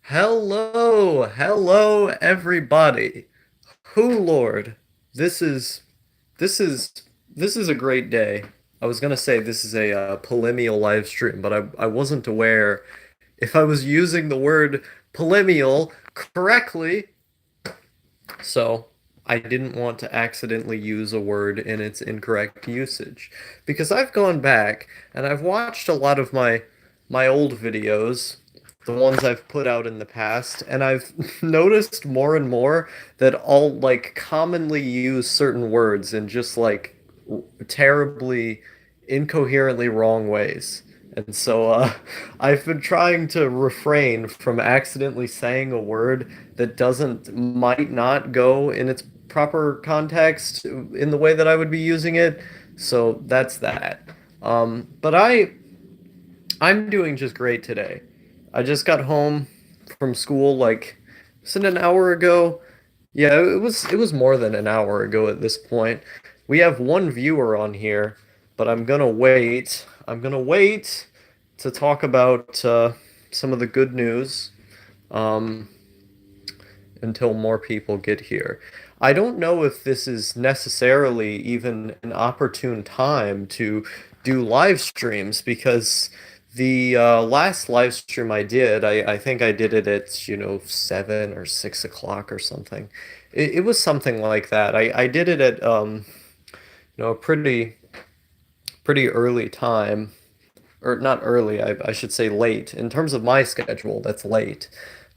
Hello, everybody. Who, Lord, this is this is this is a great day. I was gonna say this is a polemial live stream, but I wasn't aware if I was using the word polemial correctly, so I didn't want to accidentally use a word in its incorrect usage. Because I've gone back and I've watched a lot of my old videos, the ones I've put out in the past, and I've noticed more and more that I'll like commonly use certain words in just like terribly incoherently wrong ways. And so I've been trying to refrain from accidentally saying a word that doesn't might not go in its proper context in the way that I would be using it. So that's that. But I'm doing just great today. I just got home from school like was it an hour ago? Yeah, it was more than an hour ago at this point. We have one viewer on here, but I'm gonna wait. I'm gonna wait to talk about some of the good news um, until more people get here. I don't know if this is necessarily even an opportune time to do live streams because the last live stream I did, I think I did it at, 7 or 6 o'clock or something. It was something like that. I did it at a pretty early time, or not early, I should say late. In terms of my schedule, that's late.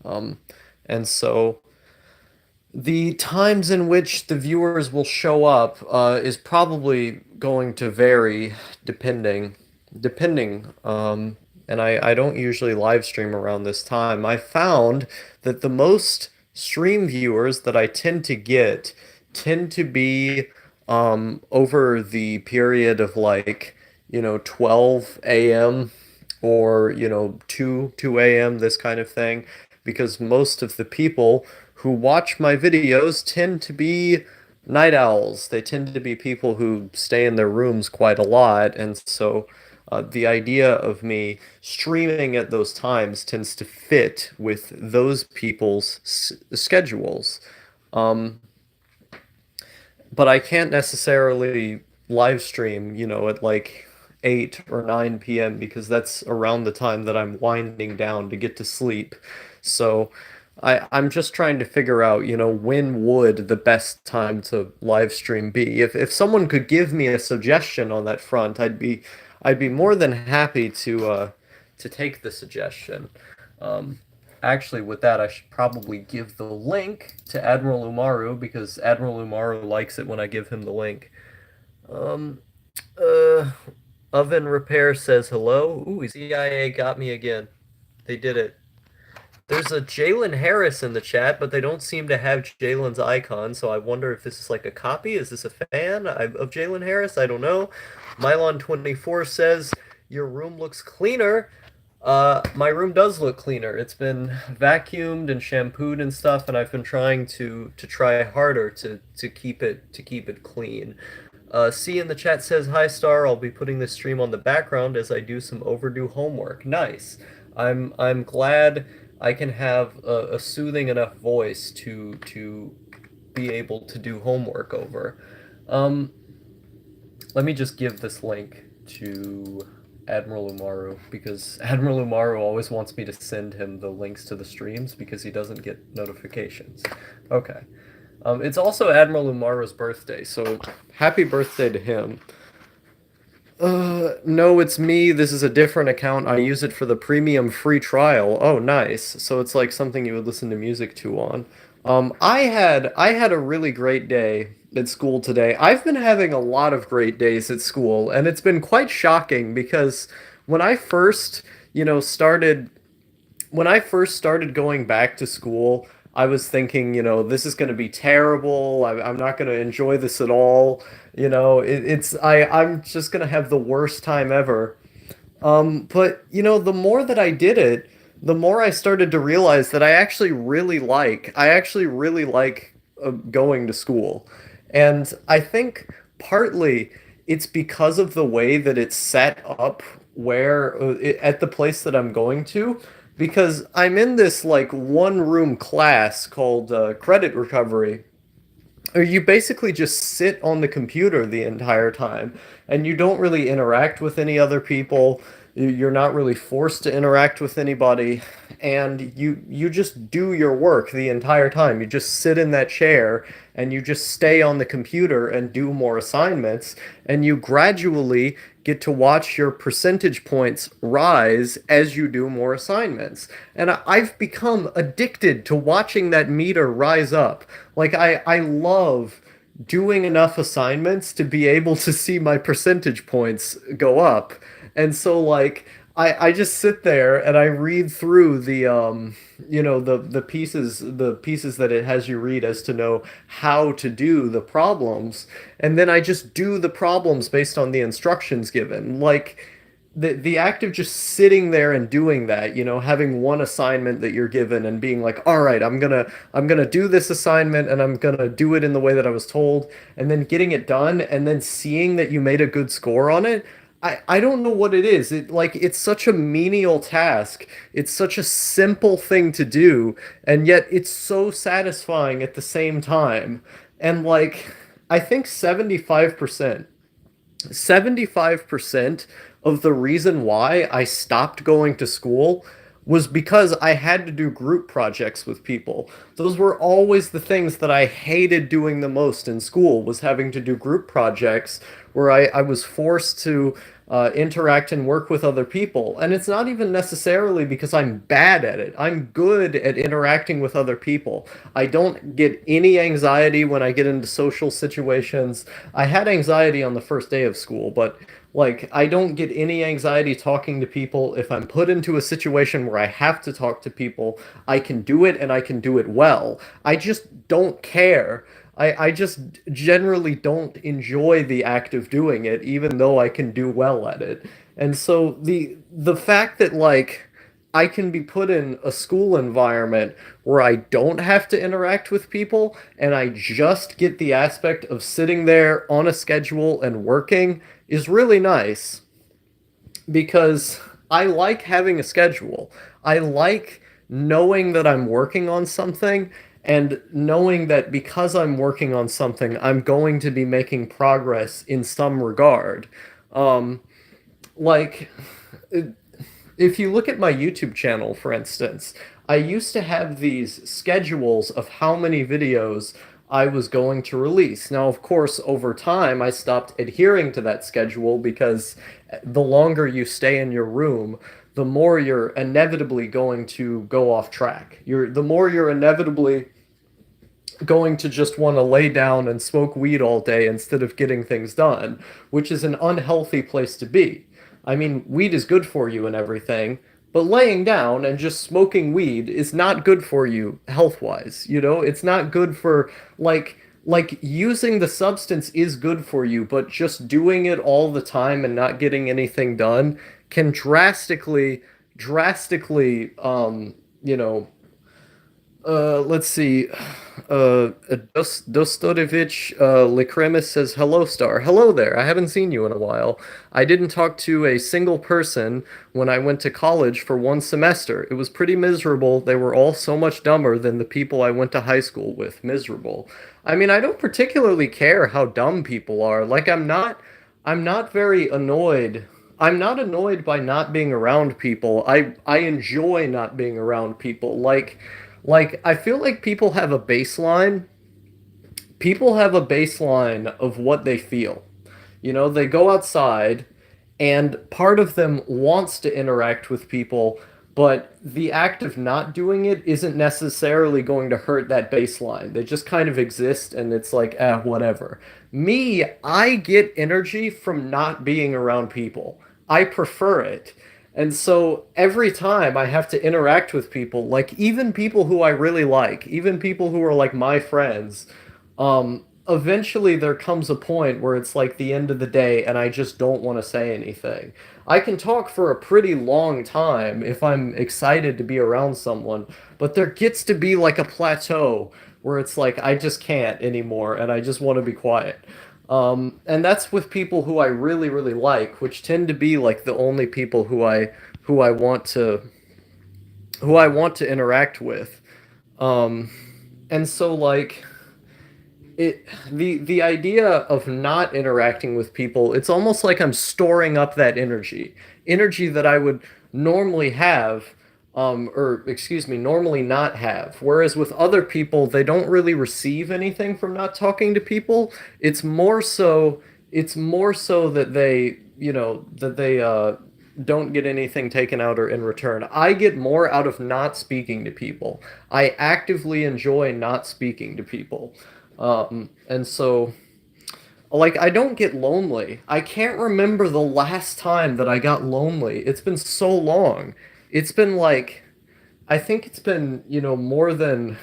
Um, and so the times in which the viewers will show up is probably going to vary depending. And I don't usually live stream around this time. I found that the most stream viewers that I tend to get tend to be over the period of like, 12 a.m. or, 2 a.m., this kind of thing, because most of the people who watch my videos tend to be night owls. They tend to be people who stay in their rooms quite a lot, and so the idea of me streaming at those times tends to fit with those people's schedules. Um, but I can't necessarily live stream, at like 8 or 9 p.m. because that's around the time that I'm winding down to get to sleep. So I'm just trying to figure out, when would the best time to live stream be? If someone could give me a suggestion on that front, I'd be more than happy to take the suggestion. Um, Actually, with that, I should probably give the link to Admiral Umaru because Admiral Umaru likes it when I give him the link. Um, uh, Oven Repair says hello. Ooh, CIA got me again. They did it. There's a Jalen Harris in the chat, but they don't seem to have Jalen's icon, so I wonder if this is like a copy. Is this a fan of Jalen Harris? I don't know. Mylon24 says, your room looks cleaner. My room does look cleaner. It's been vacuumed and shampooed and stuff, and I've been trying to try harder to keep it clean. C in the chat says, "Hi Star, I'll be putting this stream on the background as I do some overdue homework." Nice. I'm glad I can have a soothing enough voice to be able to do homework over. Um, Let me just give this link to Admiral Umaru because Admiral Umaru always wants me to send him the links to the streams because he doesn't get notifications. Okay. It's also Admiral Umaru's birthday, so happy birthday to him. No, it's me. This is a different account. I use it for the premium free trial. Oh, nice. So it's like something you would listen to music to on. I had a really great day at school today. I've been having a lot of great days at school, and it's been quite shocking because when I first, started when I first started going back to school, I was thinking, this is going to be terrible. I'm not going to enjoy this at all. I'm just going to have the worst time ever. But the more that I did it, the more I started to realize that I actually really like going to school. And I think partly it's because of the way that it's set up at the place that I'm going to. because I'm in this like one room class called credit recovery, or you basically just sit on the computer the entire time and you don't really interact with any other people. You're not really forced to interact with anybody, and you just do your work the entire time. You just sit in that chair and you just stay on the computer and do more assignments, and you gradually get to watch your percentage points rise as you do more assignments. And I've become addicted to watching that meter rise up. Like I love doing enough assignments to be able to see my percentage points go up. And so like I just sit there and I read through the the pieces that it has you read as to know how to do the problems, and then I just do the problems based on the instructions given. Like the act of just sitting there and doing that, having one assignment that you're given and being like, all right, I'm gonna do this assignment and I'm gonna do it in the way that I was told, and then getting it done and then seeing that you made a good score on it. I don't know what it is. It's such a menial task. It's such a simple thing to do, and yet it's so satisfying at the same time. And like I think 75% of the reason why I stopped going to school was because I had to do group projects with people. Those were always the things that I hated doing the most in school, was having to do group projects where I was forced to interact and work with other people. And it's not even necessarily because I'm bad at it. I'm good at interacting with other people. I don't get any anxiety when I get into social situations. I had anxiety on the first day of school, but like, I don't get any anxiety talking to people. If I'm put into a situation where I have to talk to people, I can do it and I can do it well. I just don't care. I just generally don't enjoy the act of doing it, even though I can do well at it. And so the fact that like I can be put in a school environment where I don't have to interact with people and I just get the aspect of sitting there on a schedule and working is really nice, because I like having a schedule. I like knowing that I'm working on something and knowing that because I'm working on something, I'm going to be making progress in some regard. Um, like, if you look at my YouTube channel, for instance, I used to have these schedules of how many videos I was going to release. Now, of course, over time, I stopped adhering to that schedule because the longer you stay in your room, the more you're inevitably going to go off track. The more you're inevitably going to just want to lay down and smoke weed all day instead of getting things done, which is an unhealthy place to be. I mean, weed is good for you and everything, but laying down and just smoking weed is not good for you health-wise. It's not good for like using the substance is good for you, but just doing it all the time and not getting anything done can drastically you know let's see. Dostodevich Likremis says, "Hello, Star. Hello there. I haven't seen you in a while. I didn't talk to a single person when I went to college for one semester. It was pretty miserable. They were all so much dumber than the people I went to high school with. Miserable. I mean, I don't particularly care how dumb people are. Like, I'm not very annoyed. I'm not annoyed by not being around people. I enjoy not being around people. Like I feel like people have a baseline of what they feel. They go outside and part of them wants to interact with people, but the act of not doing it isn't necessarily going to hurt that baseline. They just kind of exist and it's like, whatever. Me, I get energy from not being around people. I prefer it. And so every time I have to interact with people, like even people who I really like, even people who are like my friends, eventually there comes a point where it's like the end of the day and I just don't want to say anything. I can talk for a pretty long time if I'm excited to be around someone, but there gets to be like a plateau where it's like I just can't anymore and I just want to be quiet. And that's with people who I really, really like, which tend to be like the only people who I want to. who I want to interact with. Um, and so like it the idea of not interacting with people, it's almost like I'm storing up that energy that I would normally have, or excuse me, normally not have. Whereas with other people, they don't really receive anything from not talking to people. It's more so that they, don't get anything taken out or in return. I get more out of not speaking to people. I actively enjoy not speaking to people. And so, like, I don't get lonely. I can't remember the last time that I got lonely. It's been so long. It's been like, I think it's been, more than,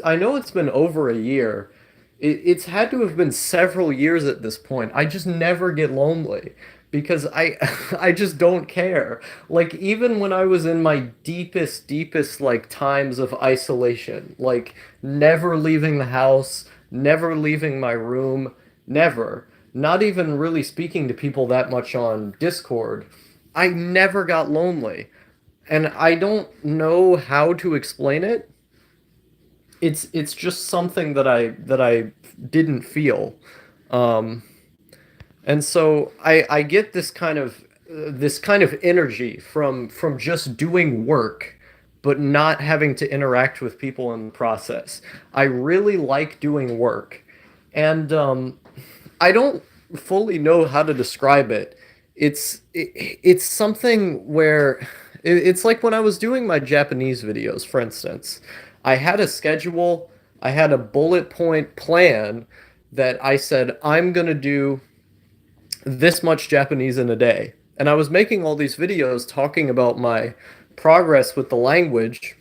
I know it's been over a year. It's had to have been several years at this point. I just never get lonely because I just don't care. Like, even when I was in my deepest, like, times of isolation, like, never leaving the house, never leaving my room, never, not even really speaking to people that much on Discord, I never got lonely. And I don't know how to explain it. It's just something that I didn't feel. Um, and so I get this kind of energy from just doing work, but not having to interact with people in the process. I really like doing work, and I don't fully know how to describe it. It's something where it's like when I was doing my Japanese videos, for instance. I had a schedule, I had a bullet point plan that I said I'm gonna do this much Japanese in a day. And I was making all these videos talking about my progress with the language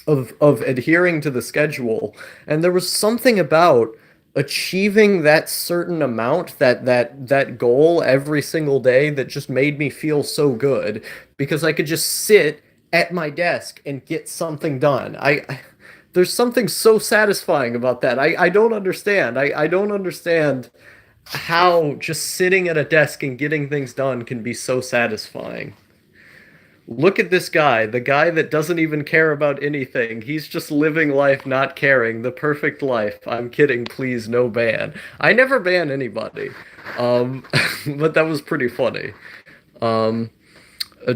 of adhering to the schedule. And there was something about achieving that certain amount, that goal every single day that just made me feel so good because I could just sit at my desk and get something done. There's something so satisfying about that. I don't understand. I don't understand how just sitting at a desk and getting things done can be so satisfying. Look at this guy, the guy that doesn't even care about anything. He's just living life not caring, the perfect life. I'm kidding, please, no ban. I never ban anybody. Um, but that was pretty funny. Um,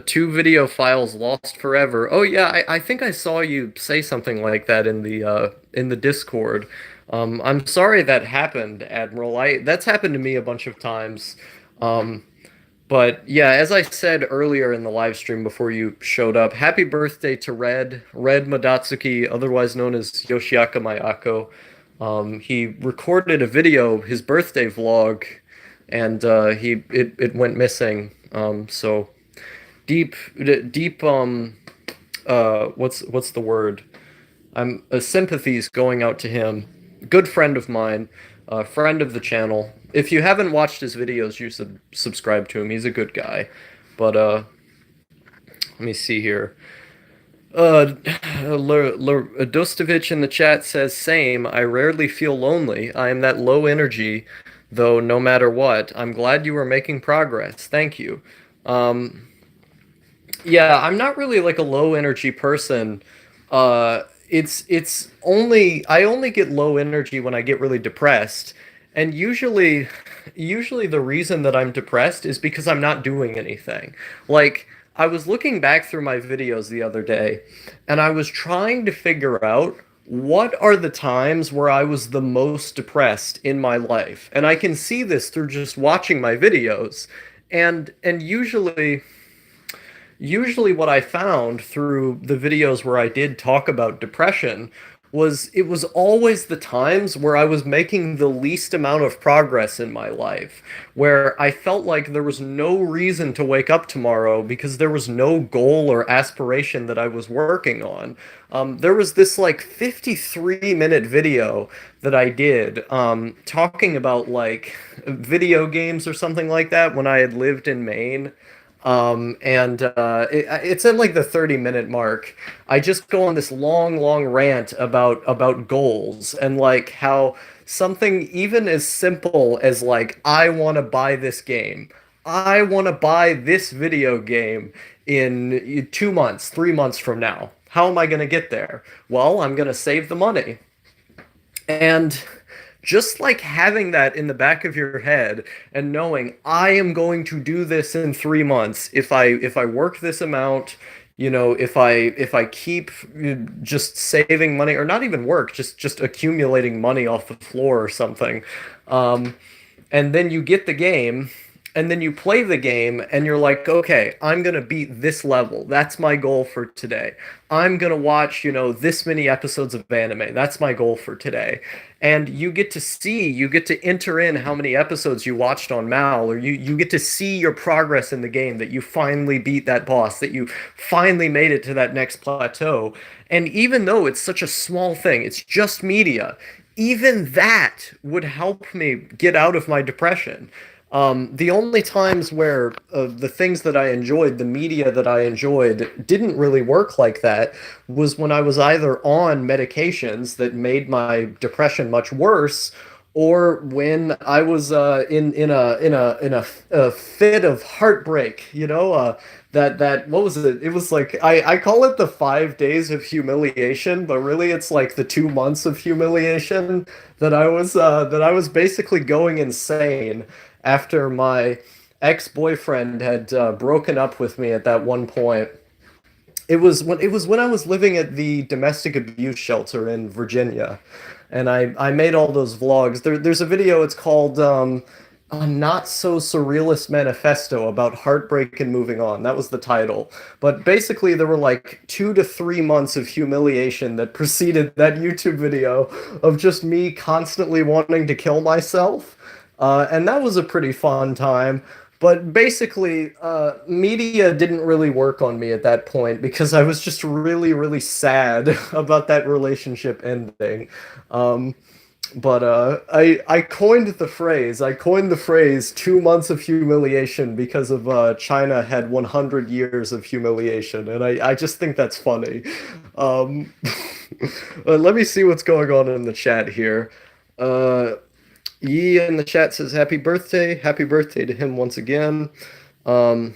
two video files lost forever. Oh yeah, I think I saw you say something like that in the Discord. I'm sorry that happened, Admiral. I That's happened to me a bunch of times. Um, but yeah, as I said earlier in the live stream before you showed up, happy birthday to Red Madatsuki, otherwise known as Yoshiaka Mayako. He recorded a video, his birthday vlog, and it went missing. So deep deep what's the word? I'm sympathies going out to him. Good friend of mine, friend of the channel. If you haven't watched his videos, you subscribe to him. He's a good guy. But let me see here. Dostovich in the chat says, same. I rarely feel lonely. I am that low energy, though, no matter what. I'm glad you are making progress. Thank you. Um, yeah, I'm not really like a low energy person. It's only I only get low energy when I get really depressed, and usually the reason that I'm depressed is because I'm not doing anything. Like, I was looking back through my videos the other day, and I was trying to figure out what are the times where I was the most depressed in my life. And I can see this through just watching my videos. And usually what I found through the videos where I did talk about depression was it was always the times where I was making the least amount of progress in my life, where I felt like there was no reason to wake up tomorrow because there was no goal or aspiration that I was working on. There was this like 53-minute video that I did talking about like video games or something like that when I had lived in Maine. And it's at like the 30-minute mark. I just go on this long rant about goals and like how something even as simple as like I want to buy this game. I want to buy this video game in 2 months, 3 months from now. How am I going to get there? Well, I'm going to save the money. And just like having that in the back of your head and knowing I am going to do this in 3 months if I work this amount, if I keep just saving money or not even work, just accumulating money off the floor or something. Um, and then you get the game and then you play the game and you're like, okay, I'm gonna beat this level. That's my goal for today. I'm gonna watch, this many episodes of anime. That's my goal for today. And you get to enter in how many episodes you watched on Mal, or you get to see your progress in the game, that you finally beat that boss, that you finally made it to that next plateau. And even though it's such a small thing, it's just media, even that would help me get out of my depression. The only times where the things that I enjoyed, the media that I enjoyed, didn't really work like that was when I was either on medications that made my depression much worse, or when I was in a fit of heartbreak. That what was it? It was like I call it the 5 days of humiliation, but really it's like the 2 months of humiliation that I was basically going insane after my ex-boyfriend had broken up with me at that one point. It was when I was living at the domestic abuse shelter in Virginia, and I made all those vlogs. There's a video. It's called "A Not So Surrealist Manifesto About Heartbreak and Moving On." That was the title. But basically, there were like 2 to 3 months of humiliation that preceded that YouTube video of just me constantly wanting to kill myself. And that was a pretty fun time. But basically, media didn't really work on me at that point because I was just really, really sad about that relationship ending. Um, but I coined the phrase. I coined the phrase 2 months of humiliation because of China had 100 years of humiliation, and I just think that's funny. Um, let me see what's going on in the chat here. Uh, Yi in the chat says happy birthday. Happy birthday to him once again. Um,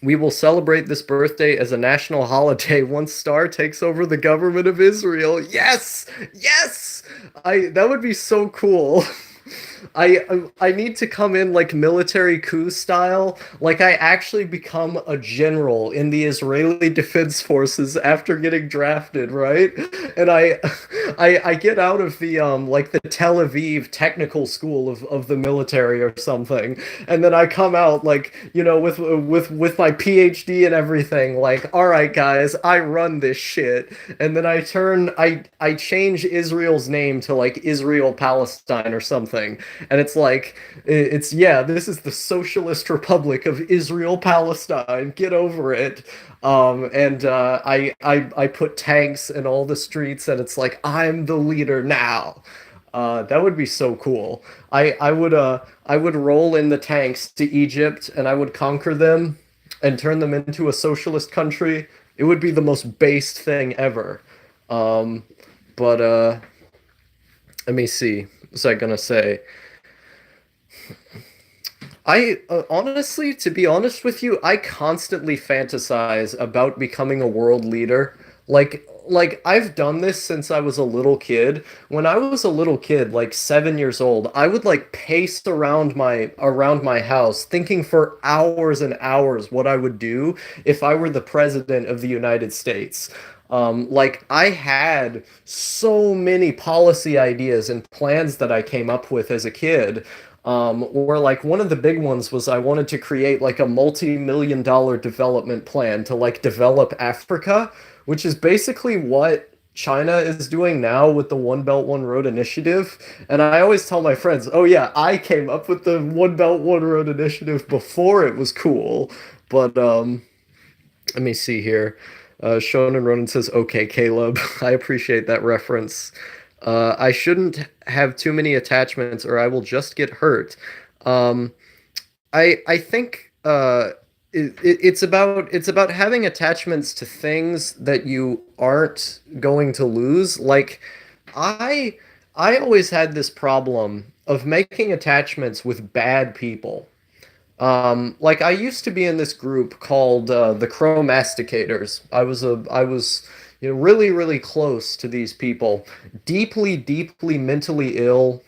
we will celebrate this birthday as a national holiday once Star takes over the government of Israel. Yes! Yes! I that would be so cool. I need to come in like military coup style. Like I actually become a general in the Israeli Defense Forces after getting drafted, right? And I get out of the like the Tel Aviv technical school of the military or something. And then I come out like, with my PhD and everything, like, all right guys, I run this shit. And then I change Israel's name to like Israel Palestine or something, and it's like yeah, this is the Socialist Republic of Israel Palestine. Get over it. And I put tanks in all the streets, and it's like I'm the leader now. That would be so cool. I would roll in the tanks to Egypt, and I would conquer them and turn them into a socialist country. It would be the most based thing ever. Um, but let me see. What was I gonna say? I honestly, to be honest with you, I constantly fantasize about becoming a world leader. Like I've done this since I was a little kid. When I was a little kid, like 7 years old, I would like pace around my house, thinking for hours and hours what I would do if I were the president of the United States. Like I had so many policy ideas and plans that I came up with as a kid. Where like one of the big ones was I wanted to create like a multi-million-dollar development plan to like develop Africa, which is basically what China is doing now with the One Belt One Road initiative. And I always tell my friends, "Oh yeah, I came up with the One Belt One Road initiative before it was cool." But let me see here. Shonen Ronan says, "Okay, Caleb, I appreciate that reference. I shouldn't have too many attachments, or I will just get hurt." Um, I think it's about having attachments to things that you aren't going to lose. Like I I always had this problem of making attachments with bad people. Like I used to be in this group called the Crow Masticators. I was, really, really close to these people, deeply, deeply mentally ill,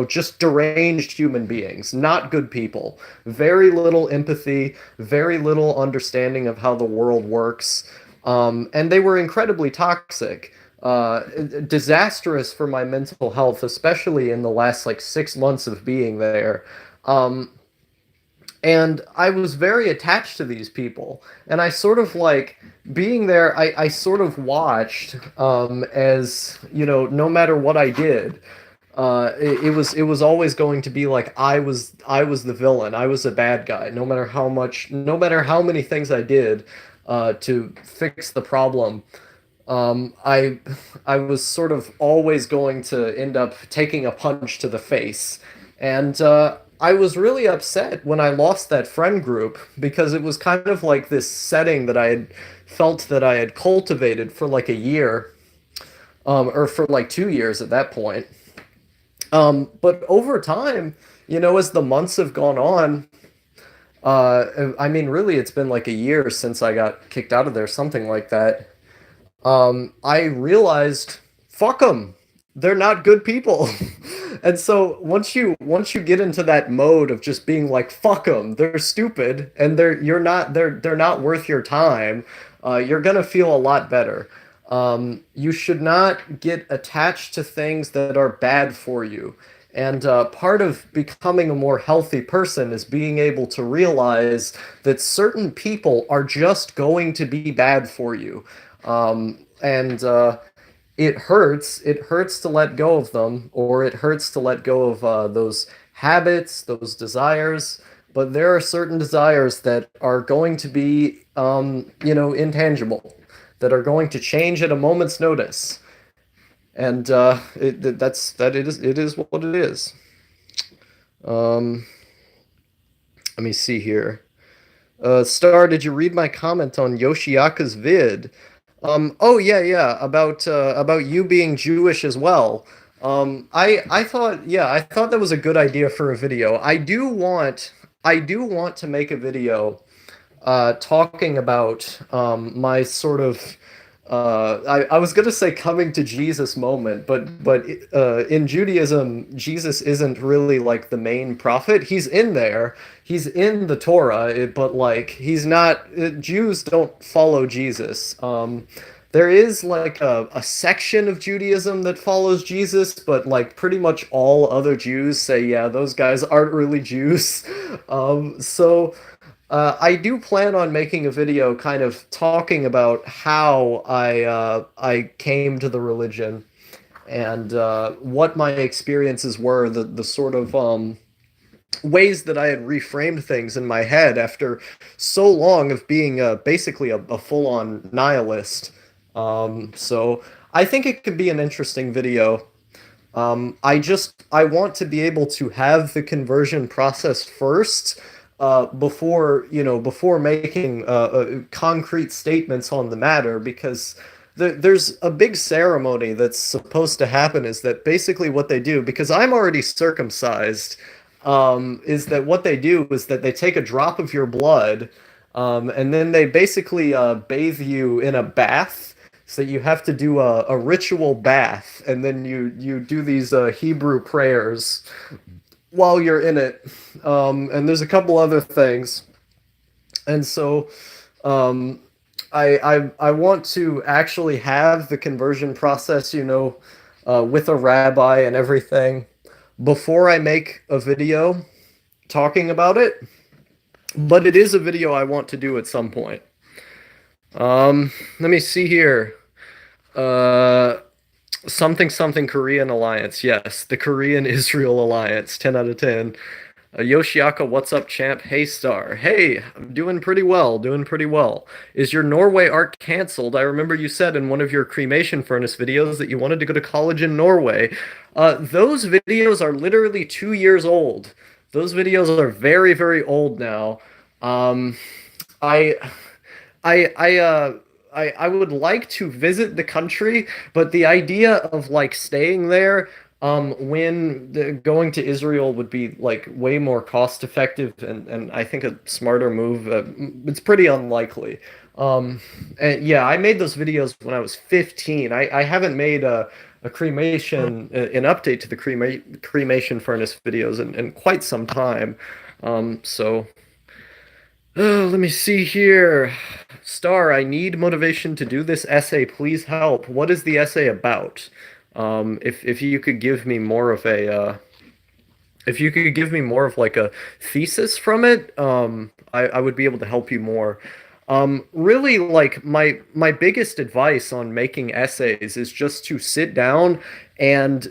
just deranged human beings, not good people. Very little empathy, very little understanding of how the world works, and they were incredibly toxic. Disastrous for my mental health, especially in the last like 6 months of being there. Um, and I was very attached to these people. And I sort of like being there, I sort of watched as, no matter what I did, it was always going to be like I was the villain. I was a bad guy, no matter how many things I did to fix the problem. I was sort of always going to end up taking a punch to the face, and I was really upset when I lost that friend group because it was kind of like this setting that I had felt that I had cultivated for like a year, or for like 2 years at that point. But over time, as the months have gone on, I mean, really, it's been like a year since I got kicked out of there, something like that. I realized, fuck them. They're not good people. And so once you get into that mode of just being like fuck them, they're stupid and they're not worth your time, you're gonna feel a lot better. You should not get attached to things that are bad for you. And part of becoming a more healthy person is being able to realize that certain people are just going to be bad for you. And it hurts. It hurts to let go of them, or it hurts to let go of those habits, those desires. But there are certain desires that are going to be, intangible, that are going to change at a moment's notice. And it is what it is. Um, Let me see here. Star, did you read my comment on Yoshiaka's vid? Oh yeah, yeah, about you being Jewish as well. I thought, yeah, I thought that was a good idea for a video. I do want to make a video talking about my sort of I was gonna say coming to Jesus moment, but in Judaism, Jesus isn't really like the main prophet. He's in there, he's in the Torah, but like he's not. Jews don't follow Jesus. There is like a section of Judaism that follows Jesus, but like pretty much all other Jews say, yeah, those guys aren't really Jews. So. I do plan on making a video kind of talking about how I came to the religion and what my experiences were, the sort of ways that I had reframed things in my head after so long of being basically a full-on nihilist. So I think it could be an interesting video. I want to be able to have the conversion process first, before making concrete statements on the matter, because there's a big ceremony that's supposed to happen. Is that basically what they do? Because I'm already circumcised. Is that what they do? Is that they take a drop of your blood, and then they basically bathe you in a bath. So you have to do a ritual bath, and then you do these Hebrew prayers while you're in it. And there's a couple other things. And so um, I want to actually have the conversion process, with a rabbi and everything before I make a video talking about it. But it is a video I want to do at some point. Let me see here. Uh, Something something Korean alliance. Yes, the Korean Israel alliance. 10 out of 10. Yoshiaka, what's up, champ? Hey, Star. Hey, I'm doing pretty well. Doing pretty well. Is your Norway arc canceled? I remember you said in one of your cremation furnace videos that you wanted to go to college in Norway. Those videos are literally 2 years old. Those videos are very, very old now. Um, I I would like to visit the country, but the idea of like staying there, Going to Israel would be like way more cost effective and I think a smarter move. It's pretty unlikely. Um, and yeah, I made those videos when I was 15. I haven't made a cremation, an update to the cremation furnace videos in quite some time. So let me see here. Star, I need motivation to do this essay. Please help. What is the essay about? If you could give me more of a if you could give me more of like a thesis from it, I would be able to help you more. Really, like my biggest advice on making essays is just to sit down and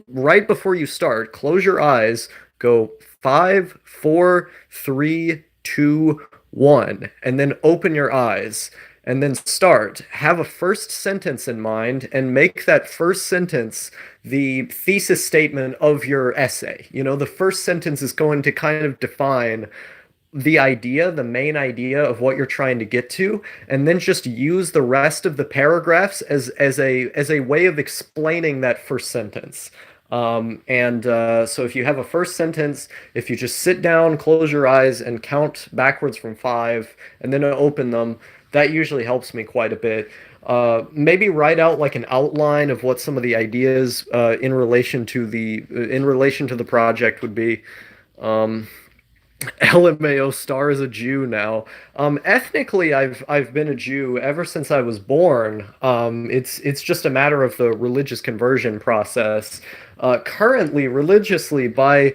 right before you start, close your eyes, go five, four, three, two, one, and then open your eyes. And then start. Have a first sentence in mind and make that first sentence the thesis statement of your essay. You know, the first sentence is going to kind of define the idea, the main idea of what you're trying to get to, and then just use the rest of the paragraphs as a way of explaining that first sentence. So if you have a first sentence, if you just sit down, close your eyes, and count backwards from five, and then open them, that usually helps me quite a bit. Maybe write out like an outline of what some of the ideas in relation to the project would be. Um, LMAO Star is a Jew now. Ethnically, I've been a Jew ever since I was born. It's just a matter of the religious conversion process. Currently, religiously, I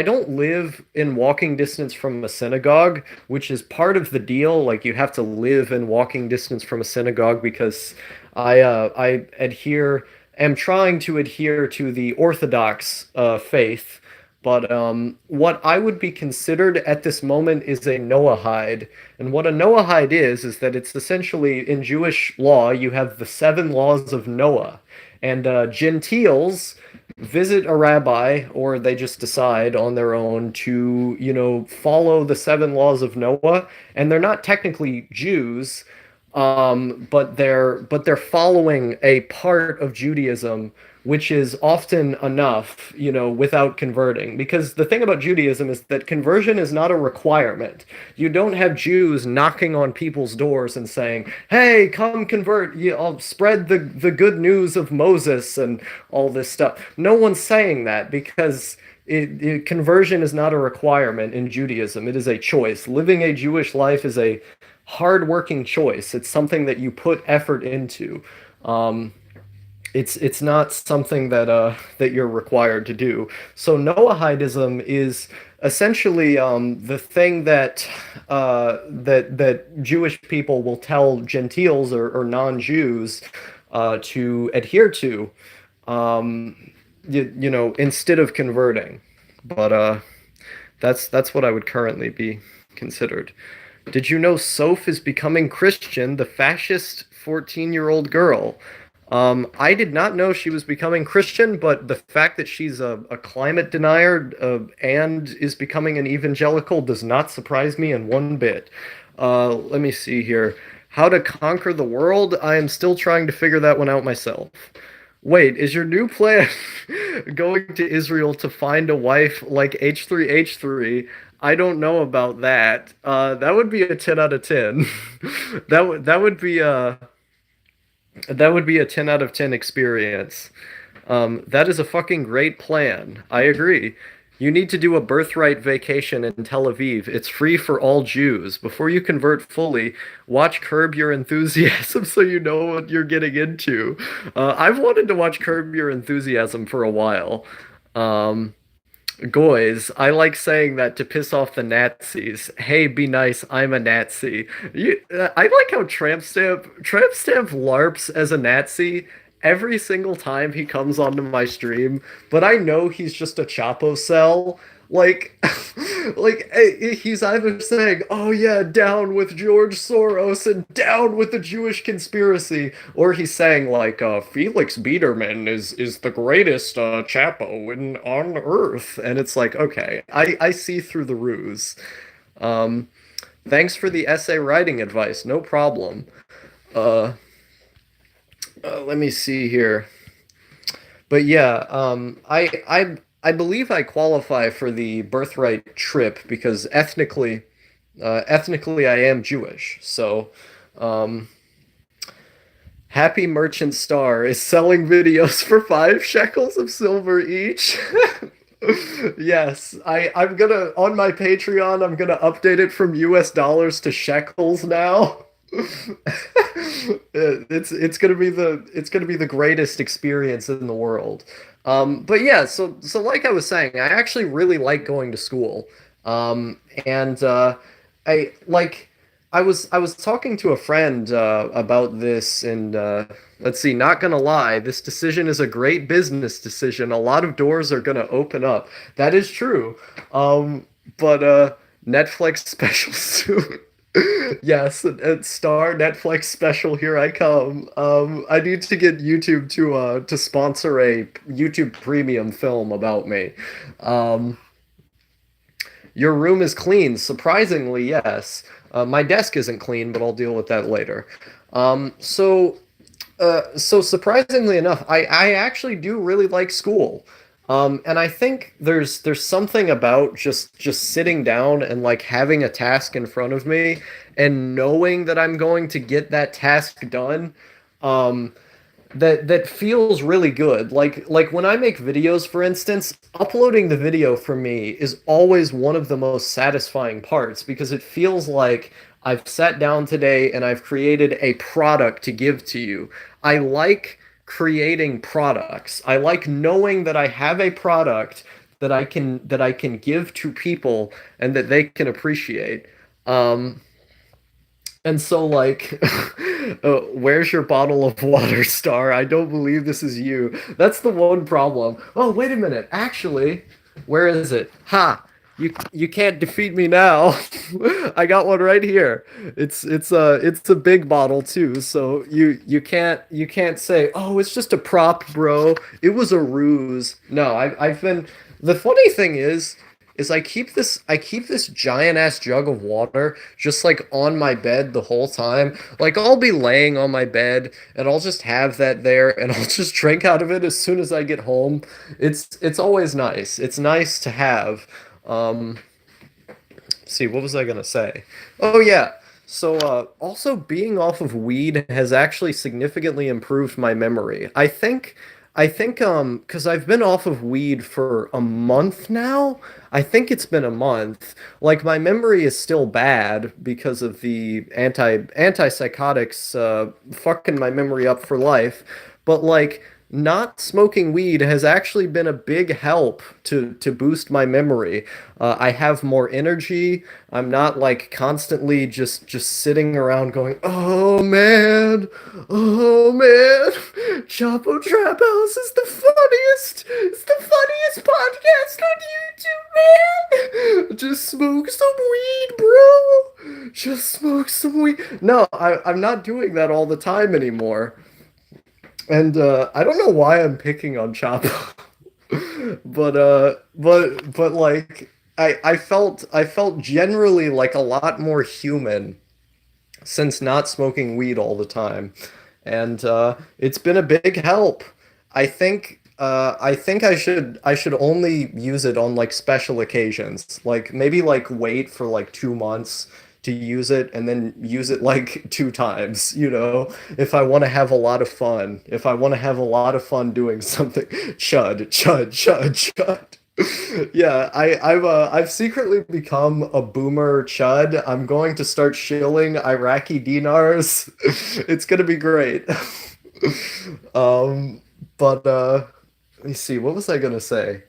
don't live in walking distance from a synagogue, which is part of the deal. Like you have to live in walking distance from a synagogue because I am trying to adhere to the Orthodox faith. But what I would be considered at this moment is a Noahide. And what a Noahide is that it's essentially in Jewish law, you have the seven laws of Noah. And Gentiles visit a rabbi, or they just decide on their own to, follow the seven laws of Noah. And they're not technically Jews, but they're following a part of Judaism, which is often enough, without converting. Because the thing about Judaism is that conversion is not a requirement. You don't have Jews knocking on people's doors and saying, "Hey, come convert. I'll spread the good news of Moses and all this stuff." No one's saying that because conversion is not a requirement in Judaism. It is a choice. Living a Jewish life is a hard-working choice. It's something that you put effort into. Um, it's not something that you're required to do. So Noahidism is essentially the thing that Jewish people will tell Gentiles or non-Jews to adhere to, instead of converting. But that's what I would currently be considered. Did you know Soph is becoming Christian, the fascist 14-year-old girl? I did not know she was becoming Christian, but the fact that she's a climate denier and is becoming an evangelical does not surprise me in one bit. Let me see here. How to conquer the world? I am still trying to figure that one out myself. Wait, is your new plan going to Israel to find a wife like H3H3? I don't know about that. That would be a 10 out of 10. That would be a 10 out of 10 experience. That is a fucking great plan. I agree. You need to do a birthright vacation in Tel Aviv. It's free for all Jews. Before you convert fully, watch Curb Your Enthusiasm so you know what you're getting into. I've wanted to watch Curb Your Enthusiasm for a while. Um, Goys, I like saying that to piss off the Nazis. Hey, be nice, I'm a Nazi. I like how Tramp Stamp LARPs as a Nazi every single time he comes onto my stream, but I know he's just a Chapo cell. Like, he's either saying, "Oh yeah, down with George Soros and down with the Jewish conspiracy," or he's saying like, "Felix Biederman is the greatest Chapo on Earth," and it's like, okay, I see through the ruse. Um, Thanks for the essay writing advice. No problem. Uh, Let me see here. But yeah, I believe I qualify for the birthright trip because ethnically I am Jewish. So, um, Happy Merchant Star is selling videos for 5 shekels of silver each. Yes, I'm gonna on my Patreon, I'm gonna update it from US dollars to shekels now. It's gonna be the greatest experience in the world. But yeah, so like I was saying, I actually really like going to school. And I like I was talking to a friend about this, and let's see, not gonna lie, this decision is a great business decision. A lot of doors are gonna open up. That is true. But Netflix special soon. Yes, and star Netflix special. Here I come. I need to get YouTube to sponsor a YouTube Premium film about me. Um, your room is clean. Surprisingly, yes. My desk isn't clean, but I'll deal with that later. So surprisingly enough, I actually do really like school. And I think there's something about just sitting down and like having a task in front of me and knowing that I'm going to get that task done. Um, that feels really good. Like when I make videos, for instance, uploading the video for me is always one of the most satisfying parts because it feels like I've sat down today and I've created a product to give to you. I like creating products. I like knowing that I have a product that I can give to people and that they can appreciate. Um, and so, like, where's your bottle of water, Star? I don't believe this is you. That's the one problem. Oh, wait a minute. Actually, where is it? Ha! You can't defeat me now. I got one right here. It's a big bottle too. So you can't say, oh, it's just a prop, bro. It was a ruse. No, I've been. The funny thing is I keep this giant ass jug of water just like on my bed the whole time. Like I'll be laying on my bed and I'll just have that there and I'll just drink out of it as soon as I get home. It's always nice. It's nice to have. Um, see, what was I gonna say? Oh yeah. So also being off of weed has actually significantly improved my memory. I think because I've been off of weed for a month now. I think it's been a month. Like my memory is still bad because of the antipsychotics fucking my memory up for life. But like not smoking weed has actually been a big help to boost my memory. I have more energy. I'm not like constantly just sitting around going, "Oh man, oh man, Chapo Trap House is the funniest. It's the funniest podcast on YouTube, man. Just smoke some weed, bro. Just smoke some weed." No, I'm not doing that all the time anymore. And I don't know why I'm picking on Chapo, but like I felt generally like a lot more human since not smoking weed all the time, and it's been a big help. I think I should only use it on like special occasions, like maybe like wait for like 2 months to use it and then use it like 2 times, if I want to have a lot of fun, if I want to have a lot of fun doing something. Chud. Yeah, I've secretly become a boomer chud. I'm going to start shilling Iraqi dinars. It's gonna be great. Um, but let me see, what was I gonna say?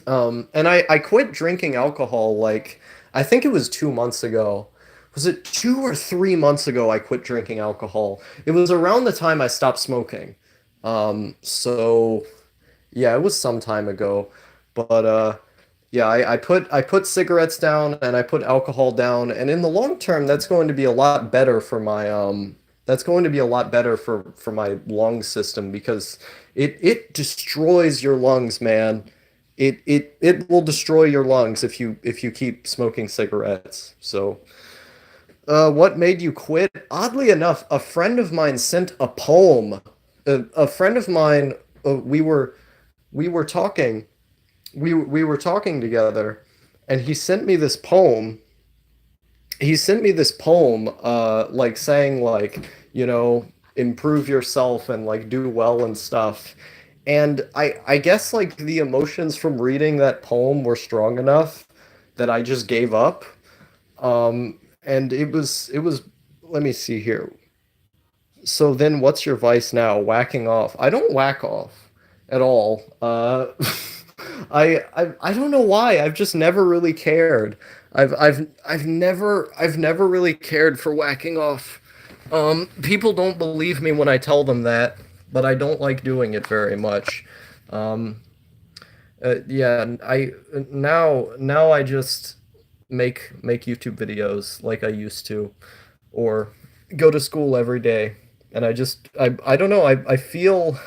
And I quit drinking alcohol like I think it was 2 months ago. Was it 2 or 3 months ago I quit drinking alcohol? It was around the time I stopped smoking. So yeah, it was some time ago. But yeah, I put cigarettes down and I put alcohol down, and in the long term, that's going to be a lot better for my that's going to be a lot better for my lung system because it destroys your lungs, man. It will destroy your lungs if you keep smoking cigarettes. So, what made you quit? Oddly enough, a friend of mine sent a poem. A friend of mine we were we were talking we were talking together, and he sent me this poem, like saying, like, you know, improve yourself and like do well and stuff. And I guess like the emotions from reading that poem were strong enough that I just gave up. And it was let me see here. So then what's your vice now? Whacking off. I don't whack off at all. I don't know why. I've just never really cared. I've never really cared for whacking off. People don't believe me when I tell them that, but I don't like doing it very much. Um, yeah, I now I just make YouTube videos like I used to, or go to school every day. And I don't know, I feel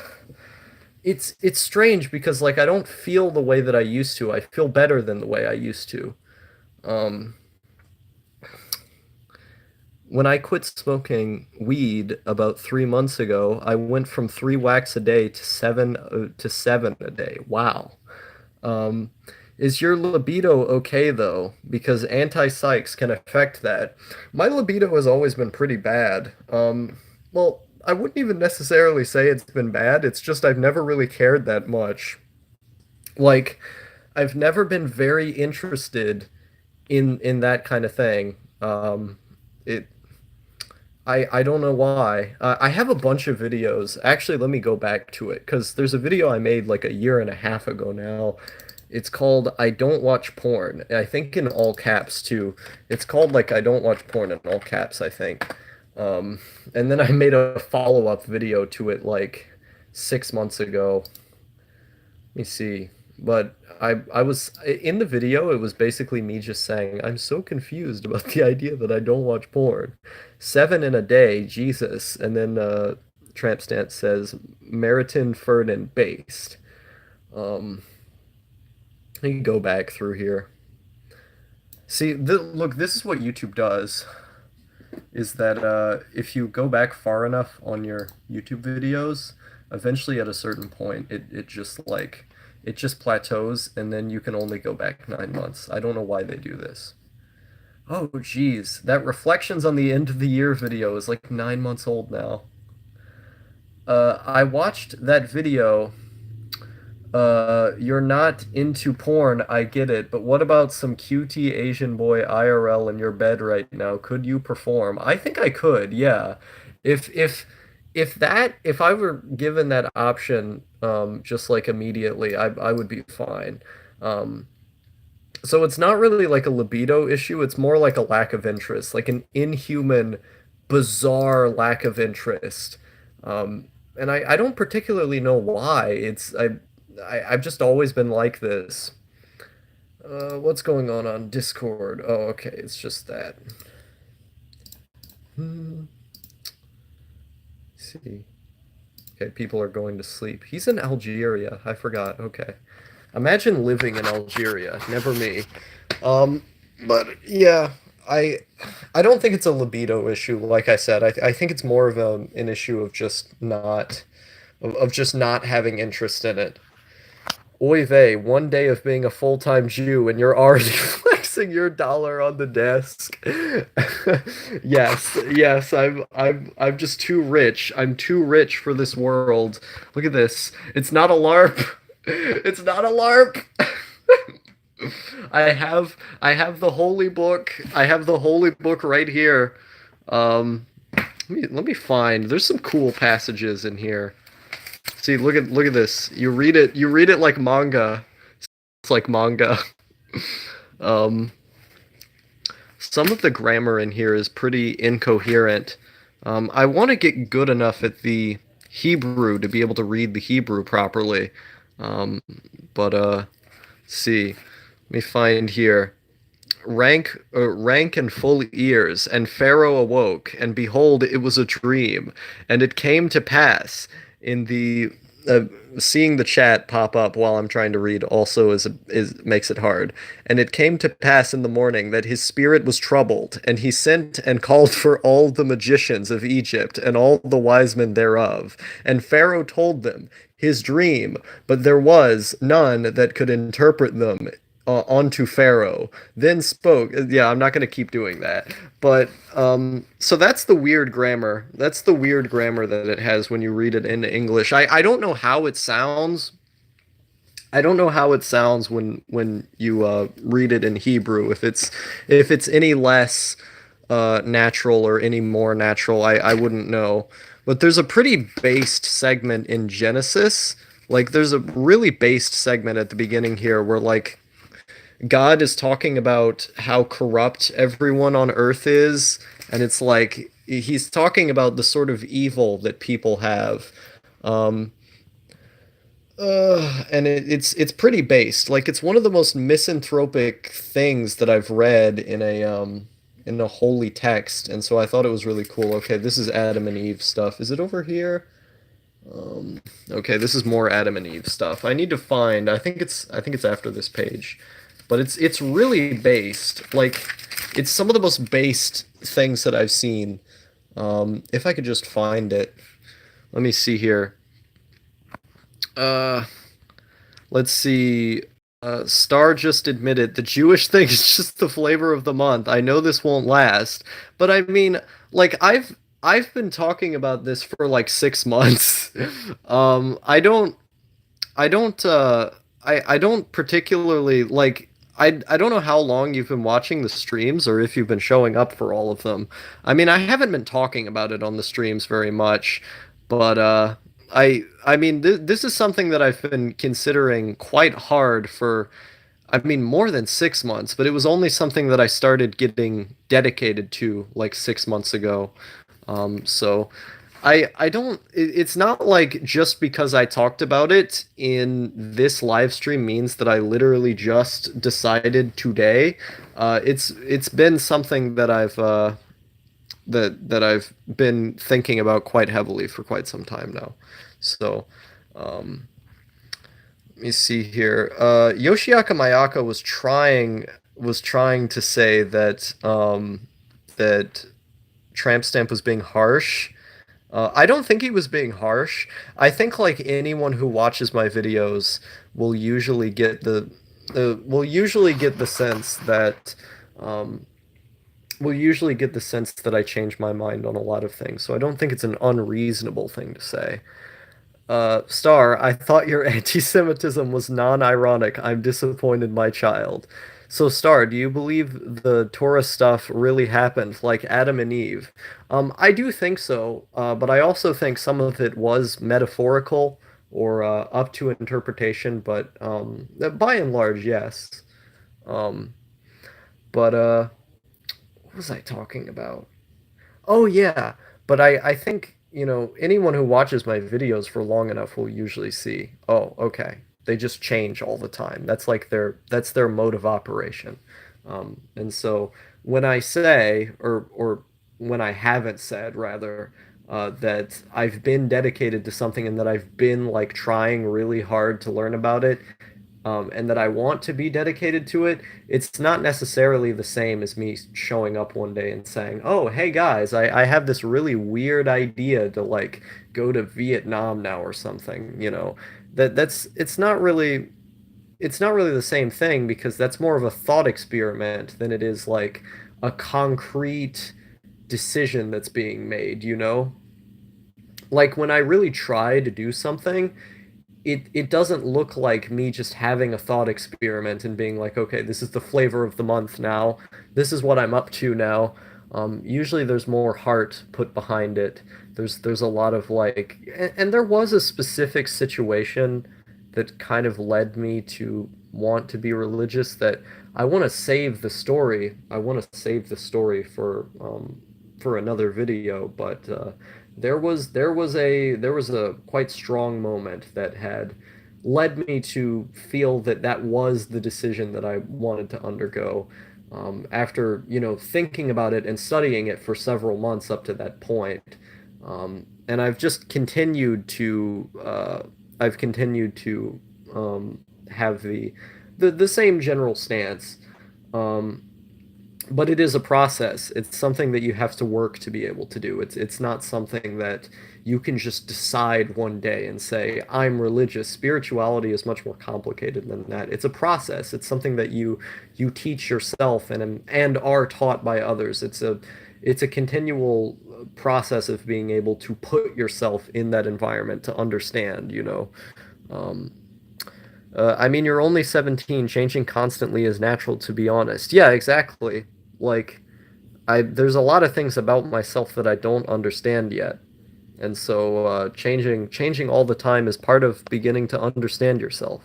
it's strange because like I don't feel the way that I used to. I feel better than the way I used to. Um, when I quit smoking weed about 3 months ago, I went from three whacks a day to seven a day. Wow. Um, is your libido okay though? Because anti-psychs can affect that. My libido has always been pretty bad. Well, I wouldn't even necessarily say it's been bad. It's just I've never really cared that much. Like, I've never been very interested in that kind of thing. It I don't know why. I have a bunch of videos. Actually, let me go back to it because there's a video I made like a year and a half ago now. It's called I Don't Watch Porn. I think in all caps too. It's called like I Don't Watch Porn in all caps, I think. Um, and then I made a follow-up video to it like 6 months ago. Let me see. But I was in the video, it was basically me just saying, I'm so confused about the idea that I don't watch porn. Seven in a day, Jesus. And then Tramp Stamp says Meriton Fernan based. Um, I can go back through here. See, look, this is what YouTube does, is that if you go back far enough on your YouTube videos, eventually at a certain point, it just like it just plateaus, and then you can only go back 9 months. I don't know why they do this. Oh, geez, that reflections on the end of the year video is like 9 months old now. I watched that video. You're not into porn, I get it, but what about some cutie Asian boy IRL in your bed right now? Could you perform? I think I could, yeah. If I were given that option, just like immediately, I would be fine. Um, so it's not really like a libido issue, it's more like a lack of interest, like an inhuman, bizarre lack of interest. And I don't particularly know why. I've just always been like this. What's going on Discord? Oh, okay, it's just that. Hmm. Let's see. Okay, people are going to sleep. He's in Algeria. I forgot. Okay. Imagine living in Algeria. Never me. Um, but yeah, I I don't think it's a libido issue. Like I said, I think it's more of an issue of just not having interest in it. Oy vey, one day of being a full-time Jew and you're already flexing your dollar on the desk. Yes, yes, I'm just too rich. I'm too rich for this world. Look at this. It's not a LARP. It's not a LARP. I have the holy book. I have the holy book right here. Let me find. There's some cool passages in here. See, look at this. You read it like manga. It's like manga. Um, some of the grammar in here is pretty incoherent. I want to get good enough at the Hebrew to be able to read the Hebrew properly. Um, but see, let me find here. Rank and full ears, and Pharaoh awoke, and behold, it was a dream, and it came to pass in the uh, seeing the chat pop up while I'm trying to read also is makes it hard. And it came to pass in the morning that his spirit was troubled, and he sent and called for all the magicians of Egypt and all the wise men thereof. And Pharaoh told them his dream, but there was none that could interpret them onto Pharaoh. Then spoke. Yeah, I'm not going to keep doing that. But so that's the weird grammar. That's the weird grammar that it has when you read it in English. I don't know how it sounds. I don't know how it sounds when you read it in Hebrew. If it's any less natural or any more natural, I wouldn't know. But there's a pretty based segment in Genesis. Like there's a really based segment at the beginning here where like God is talking about how corrupt everyone on earth is, and it's like he's talking about the sort of evil that people have. Um, and it's pretty based. Like it's one of the most misanthropic things that I've read in a holy text, and so I thought it was really cool. Okay, this is Adam and Eve stuff. Is it over here? Okay, this is more Adam and Eve stuff. I need to find. I think it's after this page, but it's really based. Like it's some of the most based things that I've seen. If I could just find it. Let me see here. Uh, let's see. Star just admitted the Jewish thing is just the flavor of the month. I know this won't last, but I mean, like I've been talking about this for like 6 months. I don't I don't I don't particularly like I don't know how long you've been watching the streams or if you've been showing up for all of them. I mean, I haven't been talking about it on the streams very much, but I mean this is something that I've been considering quite hard for I mean more than 6 months, but it was only something that I started getting dedicated to like 6 months ago. So I don't it's not like just because I talked about it in this live stream means that I literally just decided today. It's been something that I've been thinking about quite heavily for quite some time now. So um let me see here. Yoshiaka Mayaka was trying to say that that Tramp Stamp was being harsh. I don't think he was being harsh. I think like anyone who watches my videos will usually get the sense that um, will usually get the sense that I change my mind on a lot of things. So I don't think it's an unreasonable thing to say. Star, I thought your anti-Semitism was non-ironic. I'm disappointed, my child. So, Star, do you believe the Torah stuff really happened, like Adam and Eve? I do think so, but I also think some of it was metaphorical or up to interpretation, but by and large, yes. Um, but what was I talking about? Oh yeah, but I think, you know, anyone who watches my videos for long enough will usually see, oh, okay. They just change all the time. That's their mode of operation. And so when I say or when I haven't said rather that I've been dedicated to something and that I've been like trying really hard to learn about it, and that I want to be dedicated to it, it's not necessarily the same as me showing up one day and saying, "Oh, hey guys, I have this really weird idea to like go to Vietnam now or something." You know, that's it's not really the same thing because that's more of a thought experiment than it is like a concrete decision that's being made, you know? Like when I really try to do something, it doesn't look like me just having a thought experiment and being like, okay, this is the flavor of the month now. This is what I'm up to now. Usually there's more heart put behind it. There's a lot of like, and there was a specific situation that kind of led me to want to be religious that I want to save the story. I want to save the story for another video, but there was a quite strong moment that had led me to feel that that was the decision that I wanted to undergo. After, you know, thinking about it and studying it for several months up to that point. And I've just continued to I've continued to have the same general stance. Um, but it is a process. It's something that you have to work to be able to do. It's not something that you can just decide one day and say, I'm religious. Spirituality is much more complicated than that. It's a process. It's something that you teach yourself and are taught by others. It's a continual process of being able to put yourself in that environment to understand, you know. Um, I mean, you're only 17. Changing constantly is natural, to be honest. Yeah, exactly. Like, there's a lot of things about myself that I don't understand yet. And so changing all the time is part of beginning to understand yourself.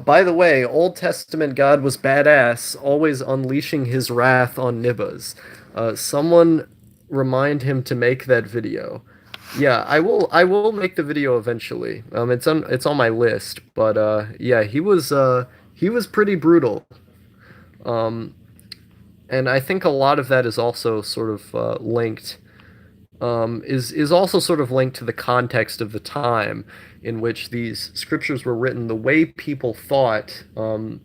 By the way, Old Testament God was badass, always unleashing his wrath on Nibbas. Someone remind him to make that video. Yeah, I will make the video eventually. It's on my list, but yeah, he was pretty brutal. Um, and I think a lot of that is also sort of linked is also sort of linked to the context of the time in which these scriptures were written. The way people thought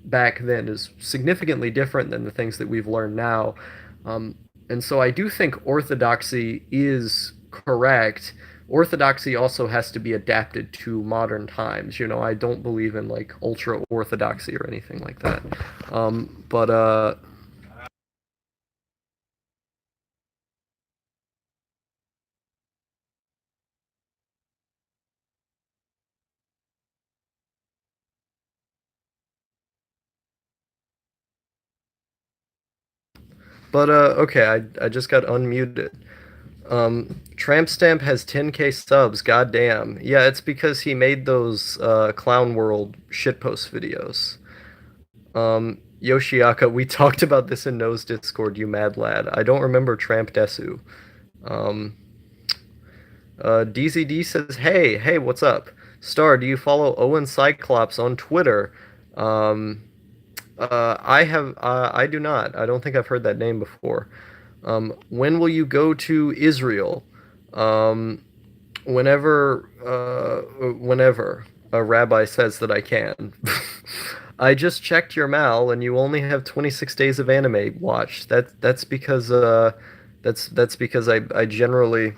back then is significantly different than the things that we've learned now. Um, and so I do think orthodoxy is correct. Orthodoxy also has to be adapted to modern times. You know, I don't believe in like ultra orthodoxy or anything like that. But okay, I just got unmuted. Tramp Stamp has 10K subs. Goddamn. Yeah, it's because he made those Clown World shitpost videos. Yoshiaka, we talked about this in No's Discord, you mad lad. I don't remember Tramp Desu. Um, DZD says, hey, what's up? Star, do you follow Owen Cyclops on Twitter? Um, I do not. I don't think I've heard that name before. When will you go to Israel? Um, whenever a rabbi says that I can. I just checked your mal, and you only have 26 days of anime watched. That's because that's because I generally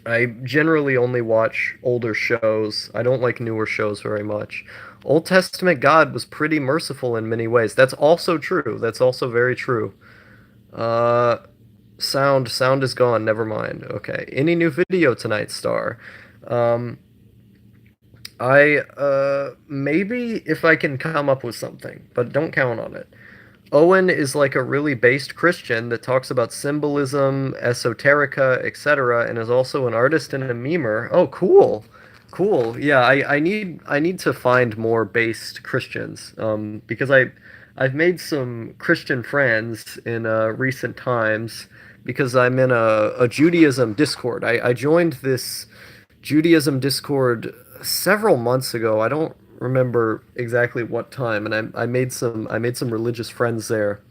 only watch older shows. I don't like newer shows very much. Old Testament God was pretty merciful in many ways. That's also true. That's also very true. Uh, sound is gone. Never mind. Okay. Any new video tonight, Star? Um, I maybe if I can come up with something, but don't count on it. Owen is like a really based Christian that talks about symbolism, esoterica, etc., and is also an artist and a memer. Oh, cool. Cool. Yeah, I need to find more based Christians. Because I've made some Christian friends in recent times because I'm in a Judaism Discord. I joined this Judaism Discord several months ago. I don't remember exactly what time, and I made some religious friends there,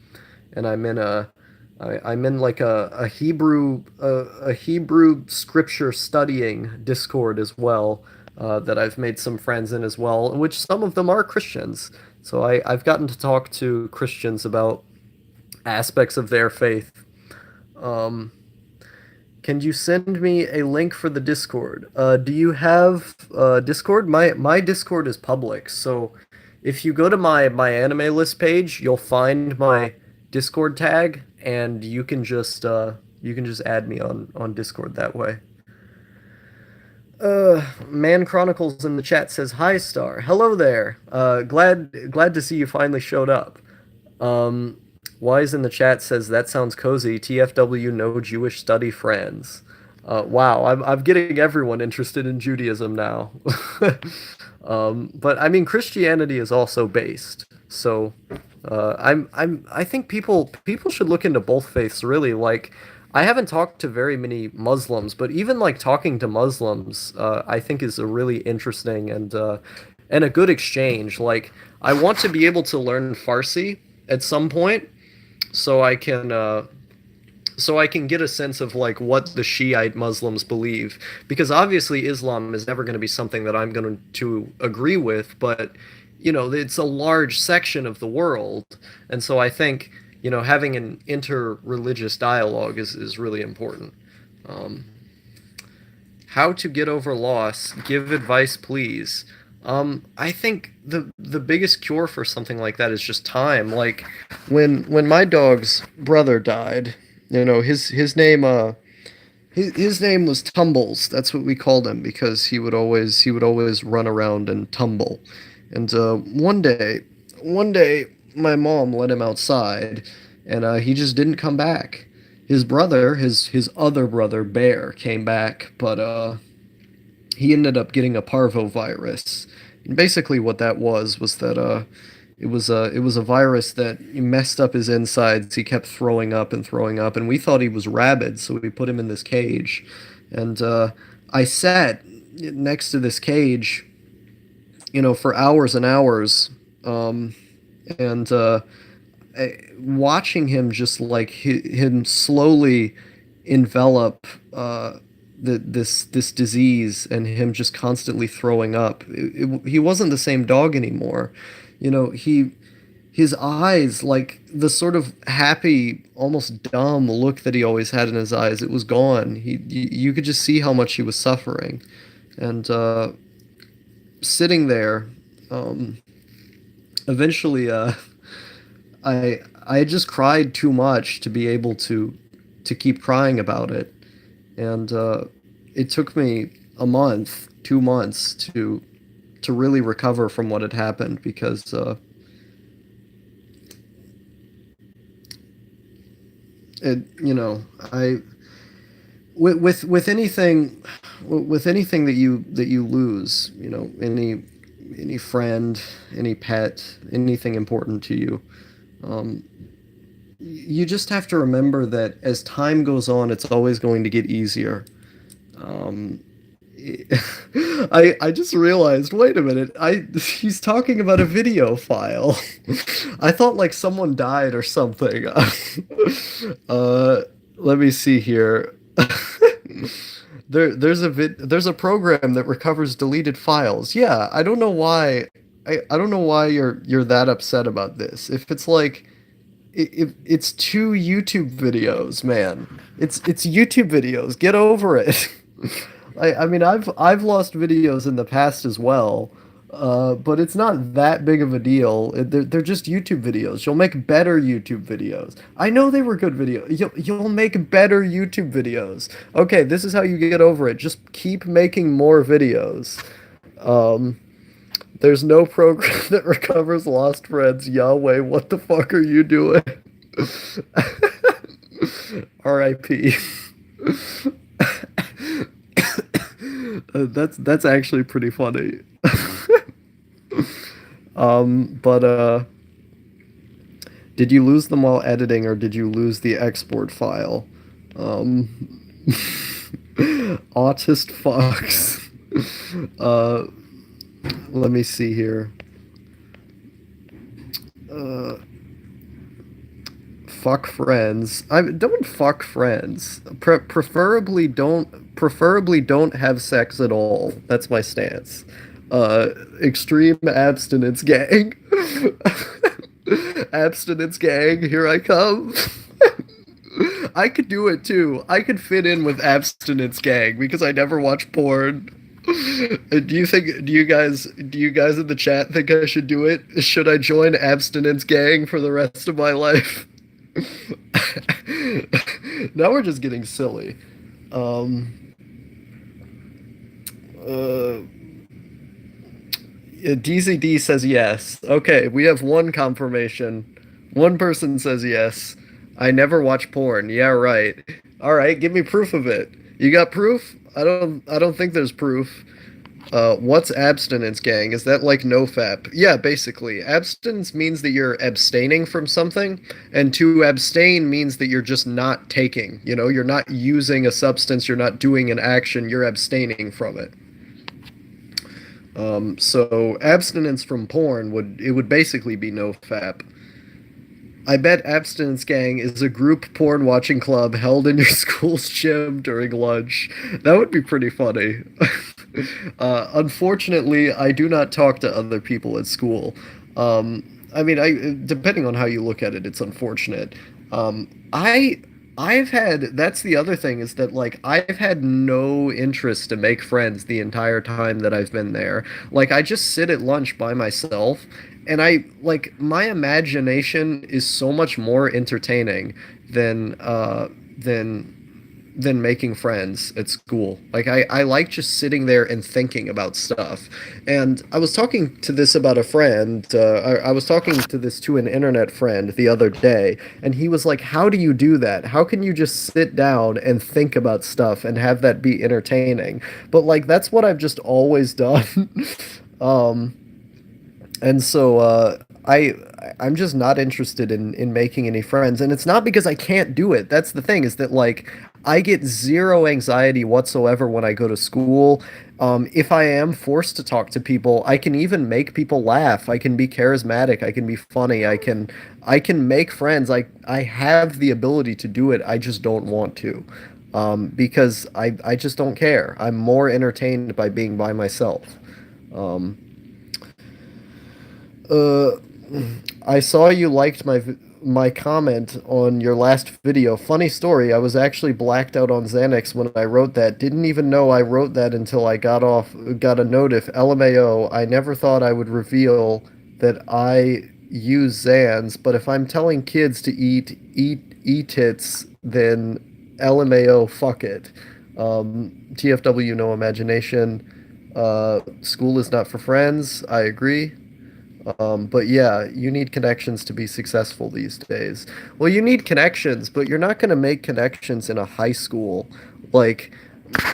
and I'm in like a Hebrew scripture studying Discord as well, that I've made some friends in as well, which some of them are Christians. So I've gotten to talk to Christians about aspects of their faith. Um, can you send me a link for the Discord? Do you have Discord? My Discord is public, so if you go to my anime list page, you'll find my Discord tag, and you can just add me on Discord that way. Man Chronicles in the chat says hi, Star. Hello there. Glad to see you finally showed up. Um, Wise in the chat says that sounds cozy. TFW, no Jewish study friends. Wow, I'm getting everyone interested in Judaism now. But I mean, Christianity is also based. So, I think people should look into both faiths really. Like, I haven't talked to very many Muslims, but even like talking to Muslims, I think is a really interesting and a good exchange. Like, I want to be able to learn Farsi at some point, so so I can get a sense of like what the Shiite Muslims believe, because obviously Islam is never going to be something that I'm going to agree with, but it's a large section of the world, and so I think having an inter-religious dialogue is really important. Um, how to get over loss? Give advice, please. I think the biggest cure for something like that is just time. Like when my dog's brother died, his name was Tumbles. That's what we called him because he would always run around and tumble. And one day my mom let him outside, and he just didn't come back. His brother, his other brother Bear, came back, but he ended up getting a parvovirus. And basically, what that was that it was a virus that messed up his insides. He kept throwing up, and we thought he was rabid, so we put him in this cage. And I sat next to this cage, for hours and hours, and watching him just like him slowly envelop this disease, and him just constantly throwing up. He wasn't the same dog anymore. His eyes, like the sort of happy, almost dumb look that he always had in his eyes, it was gone. You could just see how much he was suffering, and sitting there, um, eventually, I just cried too much to be able to keep crying about it, and it took me a month, 2 months to really recover from what had happened because it I with anything that you lose, any friend, any pet, anything important to you, um, you just have to remember that as time goes on, it's always going to get easier. Um, I just realized, wait a minute, he's talking about a video file. I thought like someone died or something. uh, Let me see here. There's a program that recovers deleted files. Yeah, I don't know why. I don't know why you're that upset about this. If it's like it's two YouTube videos, man. It's YouTube videos. Get over it. I mean, I've lost videos in the past as well, but it's not that big of a deal. They're just YouTube videos. You'll make better YouTube videos. I know they were good videos. You'll make better YouTube videos. Okay, this is how you get over it. Just keep making more videos. Um, there's no program that recovers lost friends. Yahweh, what the fuck are you doing? R.I.P. That's actually pretty funny. But did you lose them while editing, or did you lose the export file? Um, Autist Fox. Uh, Let me see here. Uh, Fuck friends. I don't fuck friends. Preferably don't have sex at all. That's my stance. Extreme abstinence gang. Abstinence gang, here I come. I could do it too. I could fit in with abstinence gang because I never watch porn. Do you guys in the chat think I should do it? Should I join abstinence gang for the rest of my life? Now we're just getting silly. Um, uh, yeah, DZD says yes. Okay, we have one confirmation. One person says yes. I never watch porn. Yeah, right. All right, give me proof of it. You got proof? I don't think there's proof. What's abstinence, gang? Is that like nofap? Yeah, basically. Abstinence means that you're abstaining from something, and to abstain means that you're just not taking. You're not using a substance, you're not doing an action, you're abstaining from it. So abstinence from porn would basically be nofap. I bet Abstinence Gang is a group porn watching club held in your school's gym during lunch. That would be pretty funny. Unfortunately, I do not talk to other people at school. I mean, depending on how you look at it, it's unfortunate. Um, I I've had that's the other thing is that like I've had no interest to make friends the entire time that I've been there. Like I just sit at lunch by myself and I like my imagination is so much more entertaining than than than making friends at school. Like I like just sitting there and thinking about stuff. And I was talking to this about a friend. I was talking to this to an internet friend the other day, and he was like, "How do you do that? How can you just sit down and think about stuff and have that be entertaining?" But like that's what I've just always done. um, and so I'm just not interested in making any friends, and it's not because I can't do it. That's the thing is that like I get zero anxiety whatsoever when I go to school. If I am forced to talk to people, I can even make people laugh. I can be charismatic. I can be funny. I can make friends. I have the ability to do it. I just don't want to. Because I just don't care. I'm more entertained by being by myself. Um, Uh, I saw you liked my comment on your last video. Funny story, I was actually blacked out on Xanax when I wrote that. Didn't even know I wrote that until I got a notif. LMAO, I never thought I would reveal that I use Xans, but if I'm telling kids to eat its, then LMAO, fuck it. TFW, no imagination. School is not for friends. I agree. But yeah, you need connections to be successful these days. Well, you need connections, but you're not going to make connections in a high school. Like,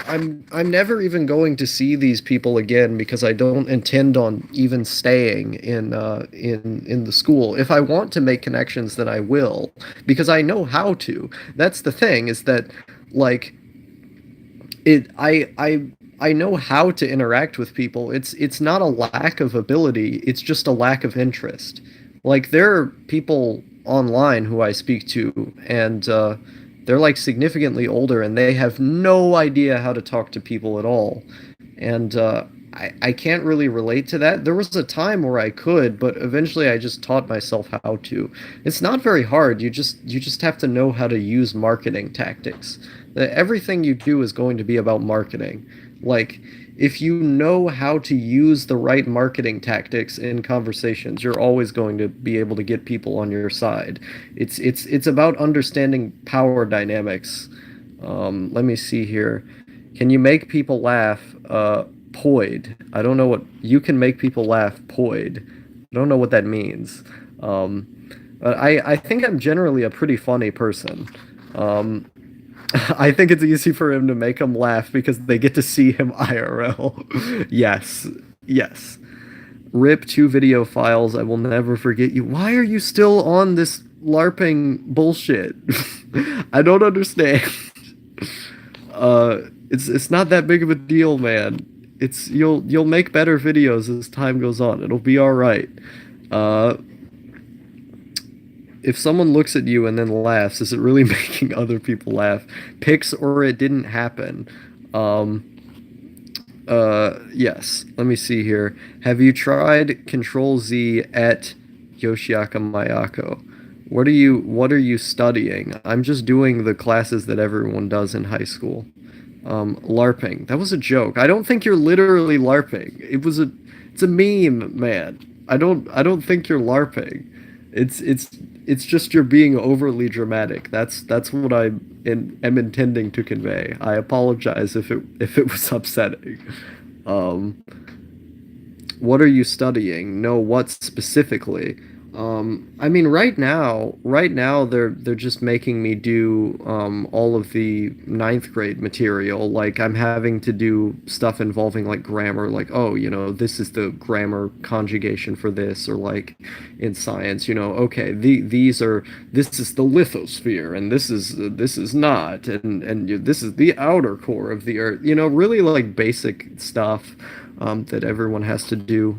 I'm never even going to see these people again because I don't intend on even staying in the school. If I want to make connections, then I will because I know how to. That's the thing is that like it I know how to interact with people. It's not a lack of ability, it's just a lack of interest. Like there are people online who I speak to and they're like significantly older and they have no idea how to talk to people at all. And I can't really relate to that. There was a time where I could, but eventually I just taught myself how to. It's not very hard. You just have to know how to use marketing tactics. Everything you do is going to be about marketing. Like if you know how to use the right marketing tactics in conversations, you're always going to be able to get people on your side. It's about understanding power dynamics. Let me see here. Can you make people laugh? Poid. I don't know what you can make people laugh. Poid. I don't know what that means. Um, but I think I'm generally a pretty funny person. Um, I think it's easy for him to make them laugh because they get to see him IRL. Yes, yes. Rip 2 video files. I will never forget you. Why are you still on this LARPing bullshit? I don't understand. It's not that big of a deal, man. It's you'll make better videos as time goes on. It'll be all right. Uh, if someone looks at you and then laughs, is it really making other people laugh? Pics or it didn't happen. Um, yes. Let me see here. Have you tried Control Z at Yoshiaka Mayako? What are you studying? I'm just doing the classes that everyone does in high school. LARPing. That was a joke. I don't think you're literally LARPing. It's a meme, man. I don't think you're LARPing. It's just you're being overly dramatic. That's what am intending to convey. I apologize if it was upsetting. Um, what are you studying? No, what specifically? I mean, right now they're just making me do all of the ninth grade material. Like I'm having to do stuff involving like grammar, like oh, this is the grammar conjugation for this, or like in science, okay, this is the lithosphere, and this is not, and this is the outer core of the Earth. Really like basic stuff that everyone has to do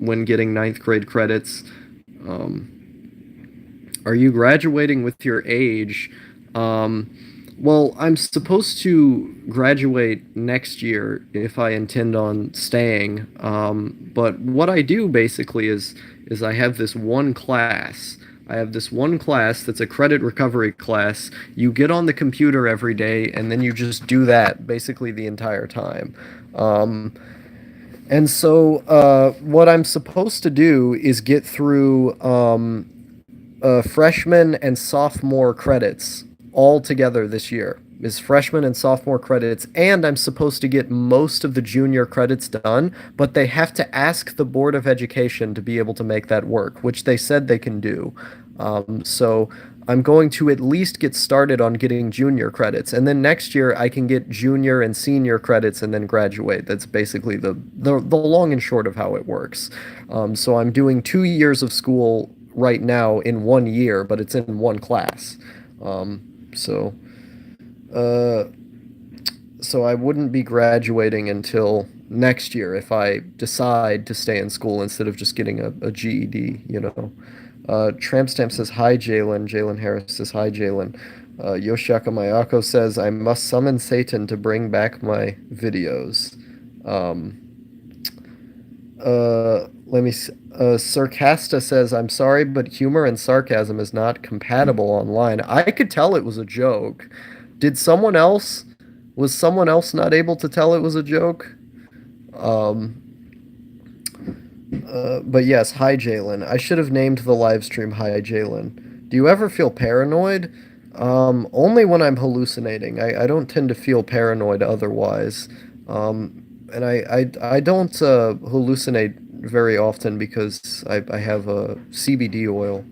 when getting ninth grade credits. Um, Are you graduating with your age? Um, well, I'm supposed to graduate next year if I intend on staying. But what I do basically is I have this one class. I have this one class that's a credit recovery class. You get on the computer every day and then you just do that basically the entire time. Um, and so what I'm supposed to do is get through freshman and sophomore credits all together this year. Is freshman and sophomore credits, and I'm supposed to get most of the junior credits done, but they have to ask the Board of Education to be able to make that work, which they said they can do. So I'm going to at least get started on getting junior credits, and then next year I can get junior and senior credits and then graduate. That's basically the long and short of how it works. So I'm doing 2 years of school right now in 1 year, but it's in one class. So, uh, so I wouldn't be graduating until next year if I decide to stay in school instead of just getting a GED, you know. Tramp Stamp says, hi, Jalen. Jalen Harris says, hi, Jalen. Yoshiaka Mayako says, I must summon Satan to bring back my videos. Um, Let me. Sarcasta says, "I'm sorry, but humor and sarcasm is not compatible online." I could tell it was a joke. Did someone else? Was someone else not able to tell it was a joke? Um, but yes, hi Jalen. I should have named the live stream Hi Jalen. Do you ever feel paranoid? Only when I'm hallucinating. I don't tend to feel paranoid otherwise. And I don't hallucinate very often because I have a CBD oil.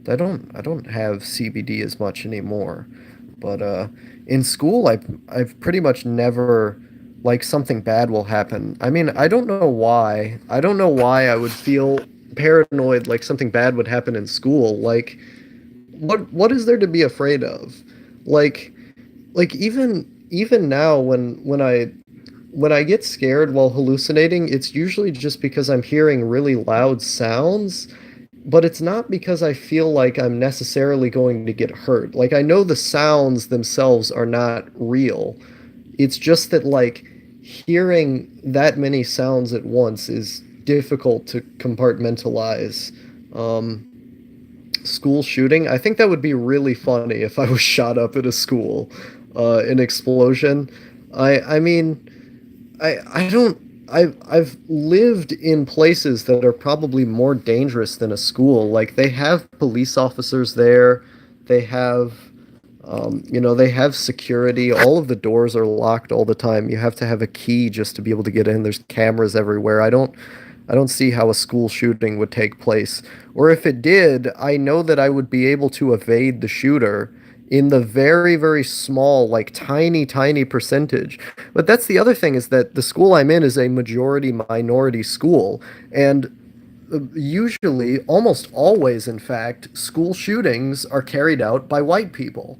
I don't have CBD as much anymore. But in school, I've pretty much never like something bad will happen. I mean, I don't know why. I don't know why I would feel paranoid like something bad would happen in school. Like what is there to be afraid of? Like even now when I get scared while hallucinating, it's usually just because I'm hearing really loud sounds, but it's not because I feel like I'm necessarily going to get hurt. Like I know the sounds themselves are not real. It's just that like hearing that many sounds at once is difficult to compartmentalize. Um, School shooting. I think that would be really funny if I was shot up at a school, an explosion. I mean, I don't. I've lived in places that are probably more dangerous than a school. Like they have police officers there, they have, they have security. All of the doors are locked all the time. You have to have a key just to be able to get in. There's cameras everywhere. I don't see how a school shooting would take place. Or if it did, I know that I would be able to evade the shooter in the very, very small, like tiny, tiny percentage. But that's the other thing is that the school I'm in is a majority minority school. And usually, almost always, in fact, school shootings are carried out by white people.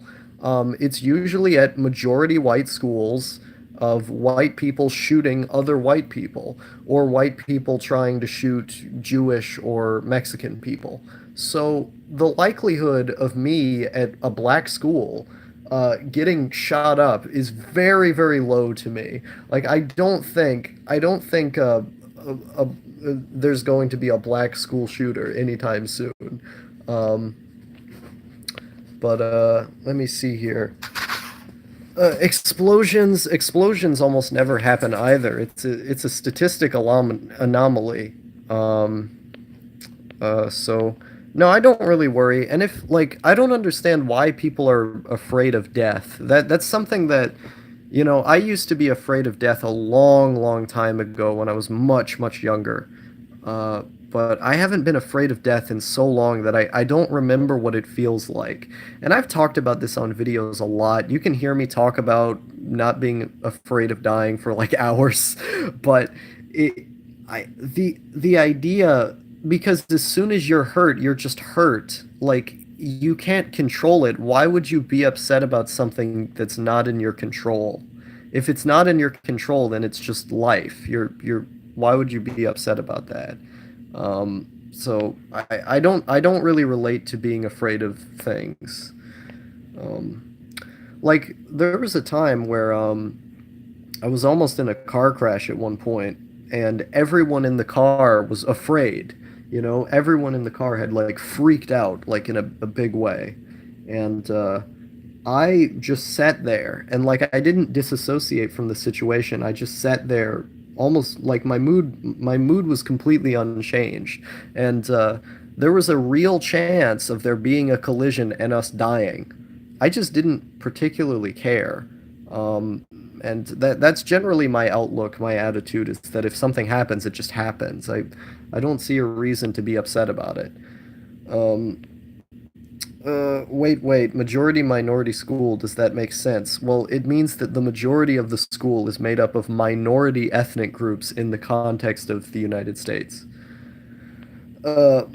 It's usually at majority white schools of white people shooting other white people, or white people trying to shoot Jewish or Mexican people. So the likelihood of me at a black school getting shot up is very, very low to me. Like I don't think there's going to be a black school shooter anytime soon. Um, but let me see here. Explosions almost never happen either. It's a statistical anomaly. Um, so no, I don't really worry. And if like I don't understand why people are afraid of death. That's something that I used to be afraid of death a long, long time ago when I was much, much younger. But I haven't been afraid of death in so long that I don't remember what it feels like. And I've talked about this on videos a lot. You can hear me talk about not being afraid of dying for like hours, but it, the idea because as soon as you're hurt, you're just hurt. Like you can't control it. Why would you be upset about something that's not in your control? If it's not in your control, then it's just life. Why would you be upset about that? I don't really relate to being afraid of things. Um, like there was a time where I was almost in a car crash at one point, and everyone in the car was afraid. You know, everyone in the car had like freaked out, like in a big way. And I just sat there, and like I didn't disassociate from the situation. I just sat there, almost like my mood was completely unchanged, and there was a real chance of there being a collision and us dying. I just didn't particularly care. And that's generally my outlook, my attitude is that if something happens, it just happens. I don't see a reason to be upset about it. Um, wait. Majority minority school, does that make sense? Well, it means that the majority of the school is made up of minority ethnic groups in the context of the United States.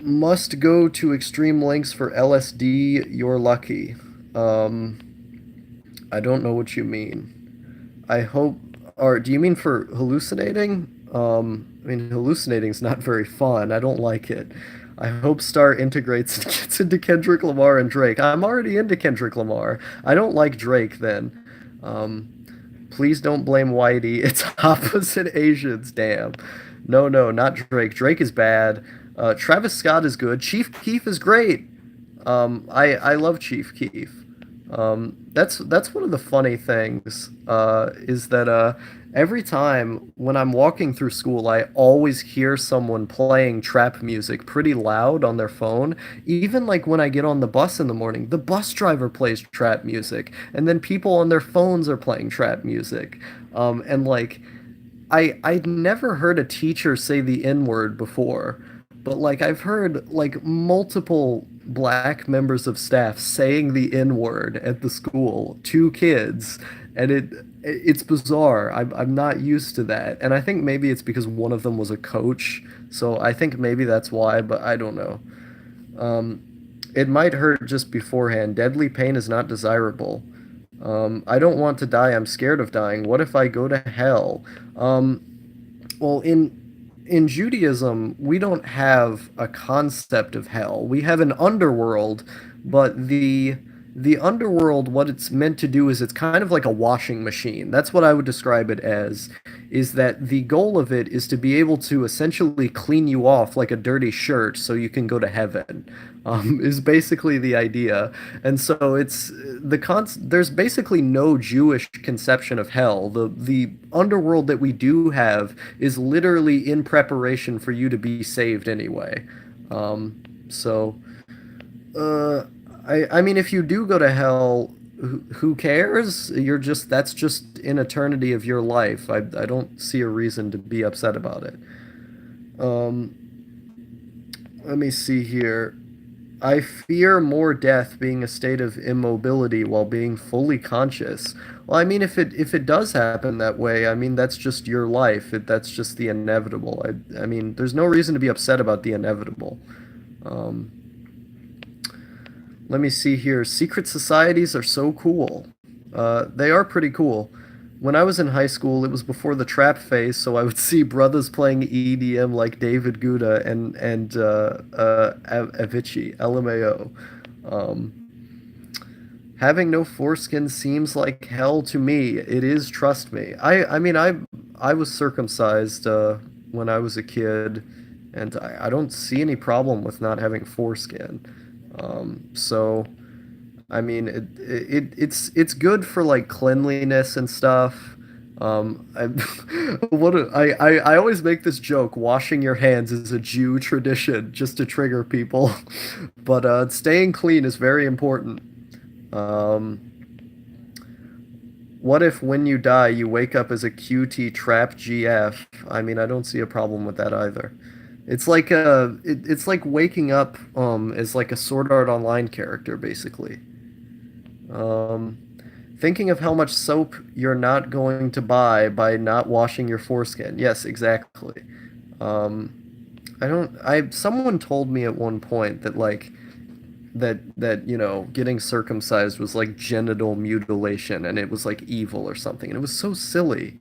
Must go to extreme lengths for LSD, you're lucky. Um, I don't know what you mean. I hope, or do you mean for hallucinating? I mean, hallucinating is not very fun. I don't like it. I hope Star integrates and gets into Kendrick Lamar and Drake. I'm already into Kendrick Lamar. I don't like Drake then. Um, Please don't blame Whitey. It's opposite Asians, damn. No, no, not Drake. Drake is bad. Travis Scott is good. Chief Keef is great. I love Chief Keef. That's one of the funny things is that every time when I'm walking through school, I always hear someone playing trap music pretty loud on their phone. Even like when I get on the bus in the morning, the bus driver plays trap music, and then people on their phones are playing trap music. And like I'd never heard a teacher say the N word before, but like I've heard like multiple black members of staff saying the N word at the school to kids, and it's bizarre. I'm not used to that, and I think maybe it's because one of them was a coach, so I think maybe that's why, but I don't know. Um, it might hurt just beforehand. Deadly pain is not desirable. I don't want to die. I'm scared of dying. What if I go to hell? Um, well, in Judaism, we don't have a concept of hell. We have an underworld, but the underworld, what it's meant to do is it's kind of like a washing machine. That's what I would describe it as, is that the goal of it is to be able to essentially clean you off like a dirty shirt so you can go to heaven. Is basically the idea. And so there's basically no Jewish conception of hell. The underworld that we do have is literally in preparation for you to be saved anyway. So I mean, if you do go to hell, who cares? That's just an eternity of your life. I don't see a reason to be upset about it. Um, Let me see here. I fear more death being a state of immobility while being fully conscious. Well, I mean, if it does happen that way, I mean, that's just your life. That's just the inevitable. I mean, there's no reason to be upset about the inevitable. Um, Let me see here. Secret societies are so cool. They are pretty cool. When I was in high school, it was before the trap phase, so I would see brothers playing EDM like David Guetta and Avicii, LMAO. Um, Having no foreskin seems like hell to me. It is, trust me. I mean, I was circumcised when I was a kid, and I don't see any problem with not having foreskin. So I mean, it's good for like cleanliness and stuff. I, I always make this joke. Washing your hands is a Jew tradition, just to trigger people, but staying clean is very important. Um, what if when you die you wake up as a QT trap GF? I mean, I don't see a problem with that either. It's like waking up as like a Sword Art Online character basically. Um, Thinking of how much soap you're not going to buy by not washing your foreskin. Yes, exactly. Um, I don't I Someone told me at one point that like that getting circumcised was like genital mutilation and it was like evil or something, and it was so silly.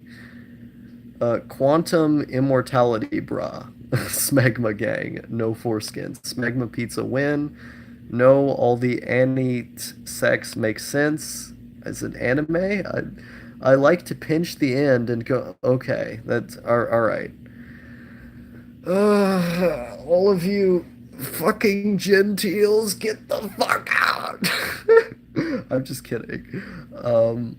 Quantum immortality, brah. Smegma gang, no foreskin. Smegma pizza win. No, all the anite sex makes sense. As an anime, I like to pinch the end and go, okay, that's all right. All of you fucking gentiles, get the fuck out! I'm just kidding. Um,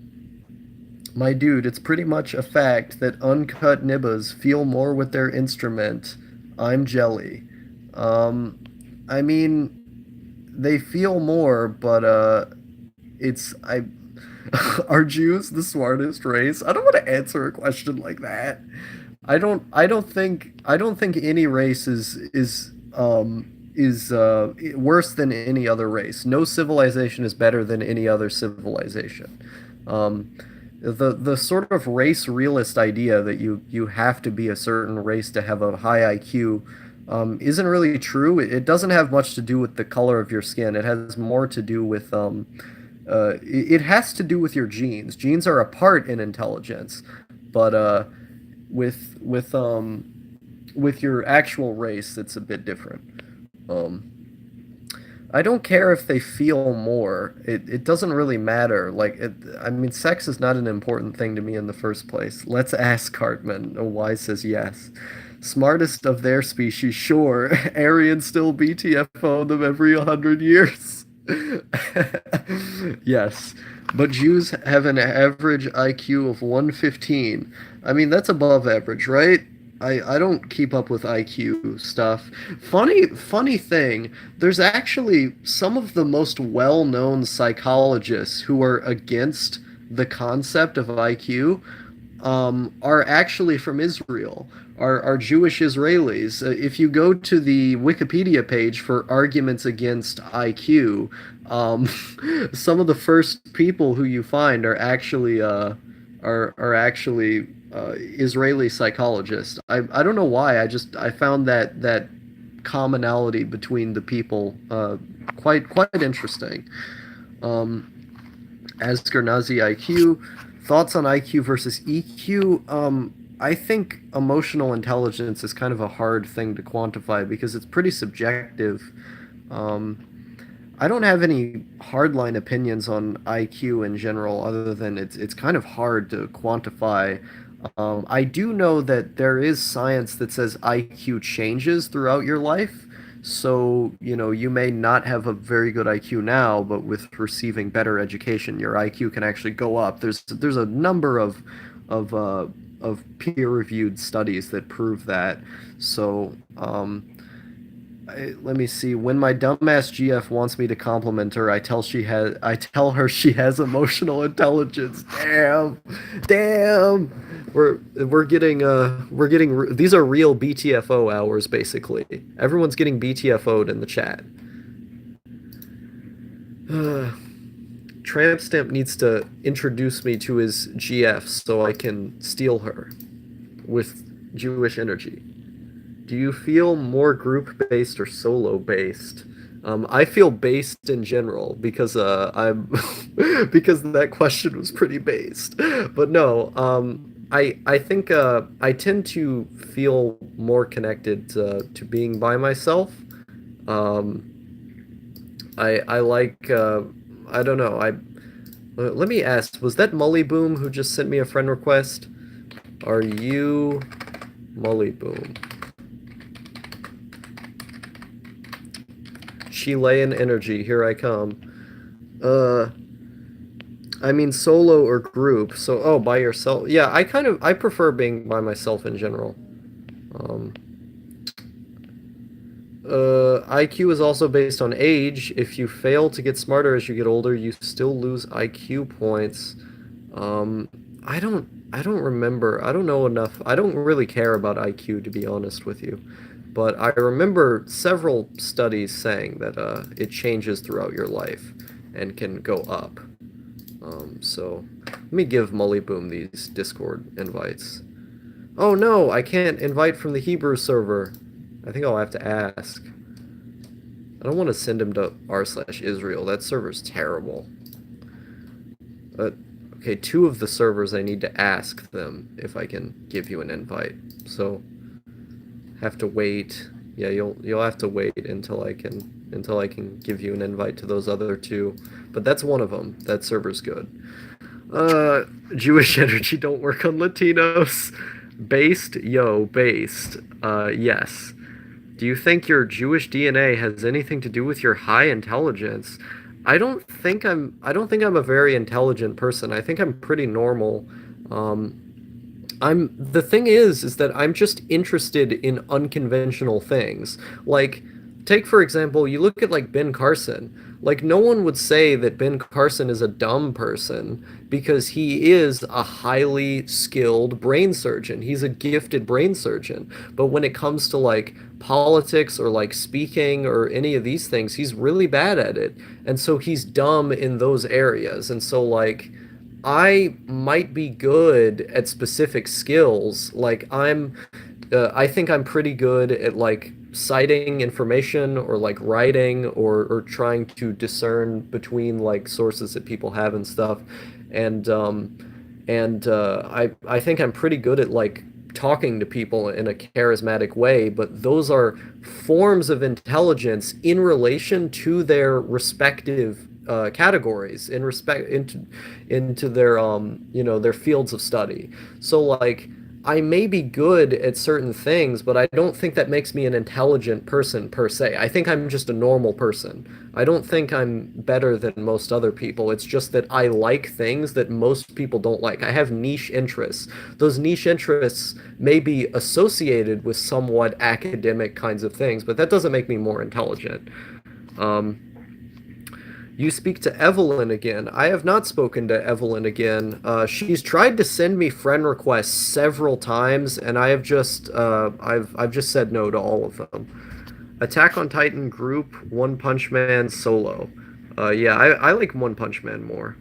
my dude, it's pretty much a fact that uncut nibbas feel more with their instrument. I'm jelly. Um, I mean, they feel more, but it's I are Jews the smartest race? I don't want to answer a question like that. I don't think any race is worse than any other race. No civilization is better than any other civilization. Um, the sort of race realist idea that you have to be a certain race to have a high IQ isn't really true. It doesn't have much to do with the color of your skin. It has more to do with it has to do with your genes. Genes are a part in intelligence, but with with um with your actual race, it's a bit different. Um, I don't care if they feel more. It doesn't really matter. I mean, sex is not an important thing to me in the first place. Let's ask Cartman. Oh, Y says yes. Smartest of their species, sure. Aryans still BTFO them every 100 years. Yes, but Jews have an average IQ of 115. I mean, that's above average, right? I don't keep up with IQ stuff. Funny thing, there's actually some of the most well-known psychologists who are against the concept of IQ are actually from Israel, are Jewish Israelis. If you go to the Wikipedia page for arguments against IQ, um, some of the first people who you find are actually Israeli psychologists. I don't know why. I found that commonality between the people quite interesting. Um, Askernazi IQ. Thoughts on IQ versus EQ? I think emotional intelligence is kind of a hard thing to quantify because it's pretty subjective. Um, I don't have any hardline opinions on IQ in general, other than it's kind of hard to quantify. I do know that there is science that says IQ changes throughout your life. So, you may not have a very good IQ now, but with receiving better education, your IQ can actually go up. There's a number of peer-reviewed studies that prove that. So, let me see. When my dumbass GF wants me to compliment her, I tell her she has emotional intelligence. Damn. We're getting these are real BTFO hours basically. Everyone's getting BTFO'd in the chat. Tramp Stamp needs to introduce me to his GF so I can steal her with Jewish energy. Do you feel more group based or solo based? I feel based in general because I'm because that question was pretty based. But no, I think I tend to feel more connected to being by myself. Um, I like I don't know. Let me ask, was that Mully Boom who just sent me a friend request? Are you Mully Boom? Chilean energy, here I come. Uh, I mean solo or group. So, oh, by yourself. Yeah, I prefer being by myself in general. Um, IQ is also based on age. If you fail to get smarter as you get older, you still lose IQ points. Um, I don't remember. I don't know enough. I don't really care about IQ to be honest with you. But I remember several studies saying that it changes throughout your life and can go up. So let me give Mully Boom these Discord invites. Oh no, I can't invite from the Hebrew server. I think I'll have to ask. I don't want to send him to r/Israel. That server's terrible. Okay, two of the servers I need to ask them if I can give you an invite. So have to wait. Yeah, you'll have to wait until I can give you an invite to those other two. But that's one of them. That server's good. Uh, Jewish energy don't work on Latinos. Based, yo, based. Yes. Do you think your Jewish DNA has anything to do with your high intelligence? I don't think I'm a very intelligent person. I think I'm pretty normal. Um, I'm the thing is that I'm just interested in unconventional things. Like, take for example, you look at like Ben Carson. Like, no one would say that Ben Carson is a dumb person because he is a highly skilled brain surgeon. He's a gifted brain surgeon. But when it comes to like politics or like speaking or any of these things, he's really bad at it. And so he's dumb in those areas. And so like I might be good at specific skills. I think I'm pretty good at like citing information or like writing or trying to discern between like sources that people have and stuff. And I think I'm pretty good at like talking to people in a charismatic way, but those are forms of intelligence in relation to their respective categories in respect into their their fields of study. So like I may be good at certain things, but I don't think that makes me an intelligent person per se. I think I'm just a normal person. I don't think I'm better than most other people. It's just that I like things that most people don't like. I have niche interests. Those niche interests may be associated with somewhat academic kinds of things, but that doesn't make me more intelligent. Um, you speak to Evelyn again. I have not spoken to Evelyn again. She's tried to send me friend requests several times, and I have I've just said no to all of them. Attack on Titan group, One Punch Man solo. Yeah, I like One Punch Man more.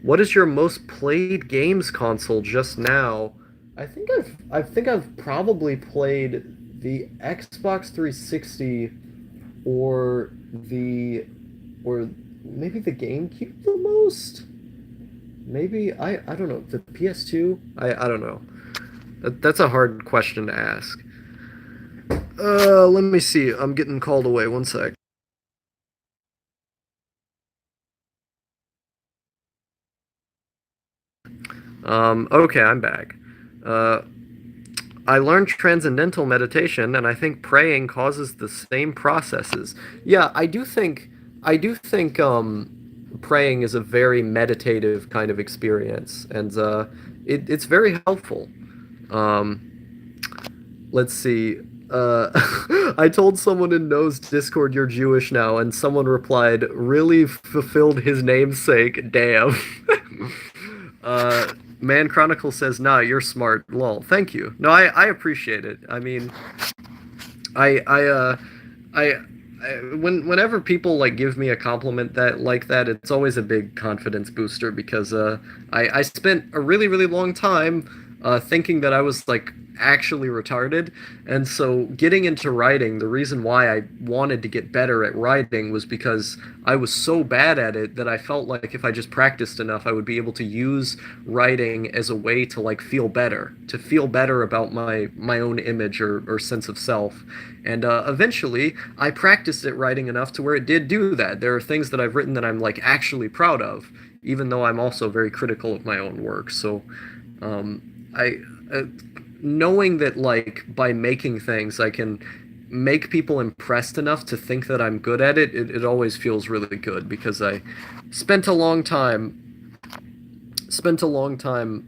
What is your most played games console just now? I think I've probably played the Xbox 360 or the or maybe the GameCube the most. Maybe I don't know the PS2. I don't know. That's a hard question to ask. Let me see. I'm getting called away. One sec. Okay, I'm back. Uh, I learned transcendental meditation, and I think praying causes the same processes. Yeah, I do think praying is a very meditative kind of experience, and it's very helpful. Um, let's see. I told someone in No's Discord you're Jewish now, and someone replied, "Really fulfilled his namesake. Damn." Man Chronicle says, "Nah, you're smart. Lol. Thank you. No, I appreciate it. I mean, I I uh I, whenever people like give me a compliment that, it's always a big confidence booster because I spent a really long time thinking that I was like actually retarded, and so getting into writing, the reason why I wanted to get better at writing was because I was so bad at it that I felt like if I just practiced enough, I would be able to use writing as a way to like to feel better about my own image or sense of self. And eventually, I practiced at writing enough to where it did do that. There are things that I've written that I'm like actually proud of, even though I'm also very critical of my own work. So, I knowing that like by making things I can make people impressed enough to think that I'm good at it always feels really good because I spent a long time spent a long time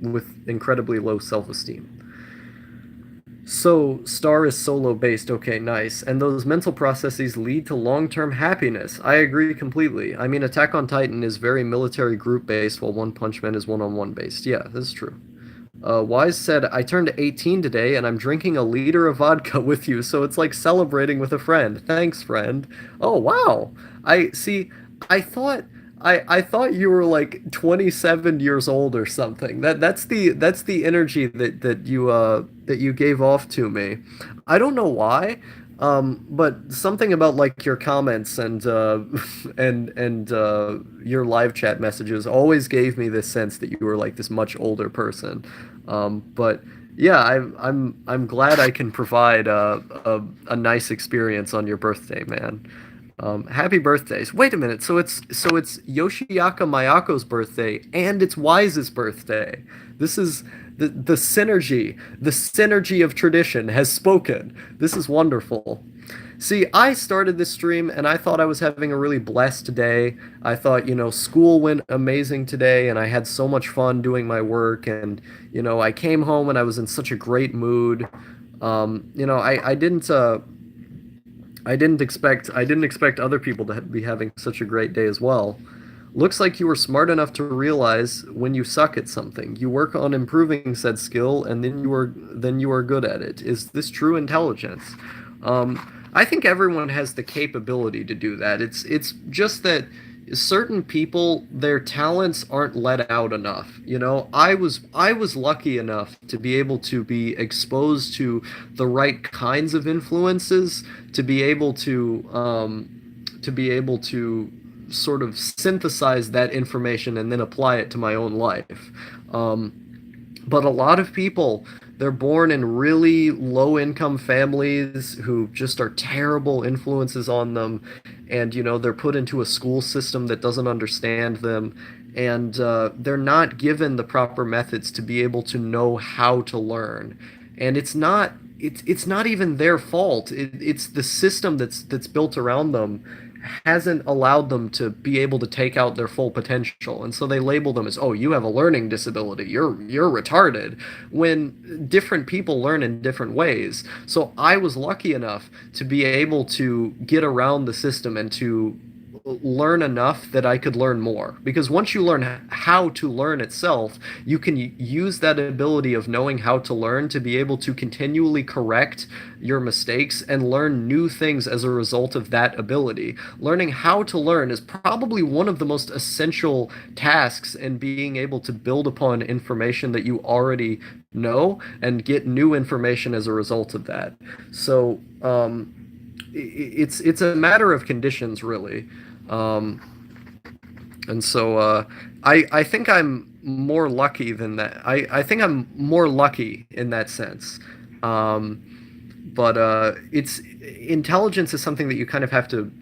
with incredibly low self-esteem. So, Star is solo based. Okay, nice. And those mental processes lead to long-term happiness. I agree completely. I mean, Attack on Titan is very military group based, while One Punch Man is one-on-one based. Yeah, that's true. Wise said, I turned 18 today and I'm drinking a liter of vodka with you, so it's like celebrating with a friend. Thanks, friend. Oh, wow. I see. I thought I thought you were like 27 years old or something. That's the energy that you gave off to me. I don't know why. But something about like your comments and your live chat messages always gave me this sense that you were like this much older person. But Yeah, I'm glad I can provide a nice experience on your birthday, man. Happy birthdays. Wait a minute. So it's Yoshiaka Mayako's birthday and it's Wise's birthday. This is the synergy. The synergy of tradition has spoken. This is wonderful. See, I started this stream and I thought I was having a really blessed day. I thought, school went amazing today and I had so much fun doing my work and, I came home and I was in such a great mood. I didn't expect other people to be having such a great day as well. Looks like you were smart enough to realize when you suck at something. You work on improving said skill, and then you are good at it. Is this true intelligence? I think everyone has the capability to do that. It's just that certain people, their talents aren't let out enough. I was lucky enough to be able to be exposed to the right kinds of influences, to be able to sort of synthesize that information and then apply it to my own life. But a lot of people, they're born in really low income families who just are terrible influences on them. And, they're put into a school system that doesn't understand them. And they're not given the proper methods to be able to know how to learn. And it's not even their fault. It's the system that's built around them hasn't allowed them to be able to take out their full potential, and so they label them as, oh, you have a learning disability, you're retarded, when different people learn in different ways. So I was lucky enough to be able to get around the system and to learn enough that I could learn more. Because once you learn how to learn itself, you can use that ability of knowing how to learn to be able to continually correct your mistakes and learn new things as a result of that ability. Learning how to learn is probably one of the most essential tasks in being able to build upon information that you already know and get new information as a result of that. So, it's a matter of conditions, really. Um, and so I think I'm more lucky than that. I think I'm more lucky in that sense. Um, but it's intelligence is something that you kind of have to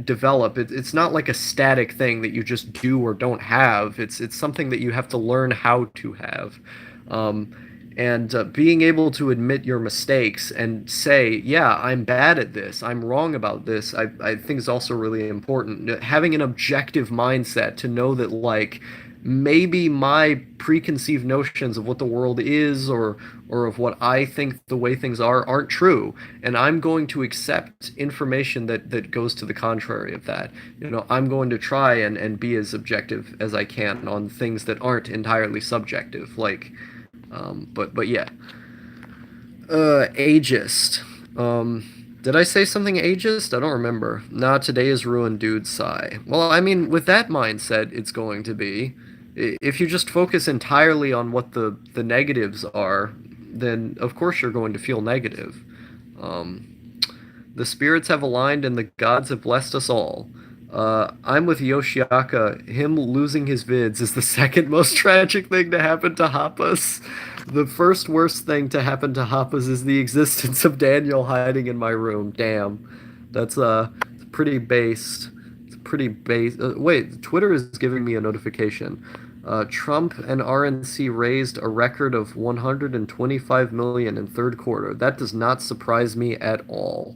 develop. It's not like a static thing that you just do or don't have. It's something that you have to learn how to have. Um, and being able to admit your mistakes and say, yeah, I'm bad at this, I'm wrong about this, I think is also really important. Having an objective mindset to know that, like, maybe my preconceived notions of what the world is, or of what I think the way things are, aren't true, and I'm going to accept information that goes to the contrary of that. I'm going to try and be as objective as I can on things that aren't entirely subjective, like, but yeah. Ageist. Did I say something ageist? I don't remember. Nah, today is ruined, dude. Sigh. Well, I mean, with that mindset, it's going to be. If you just focus entirely on what the negatives are, then of course you're going to feel negative. Um, the spirits have aligned and the gods have blessed us all. I'm with Yoshiaka. Him losing his vids is the second most tragic thing to happen to Happas. The first worst thing to happen to Happas is the existence of Daniel hiding in my room. Damn. That's pretty based. It's pretty base. Wait, Twitter is giving me a notification. Trump and RNC raised a record of 125 million in third quarter. That does not surprise me at all.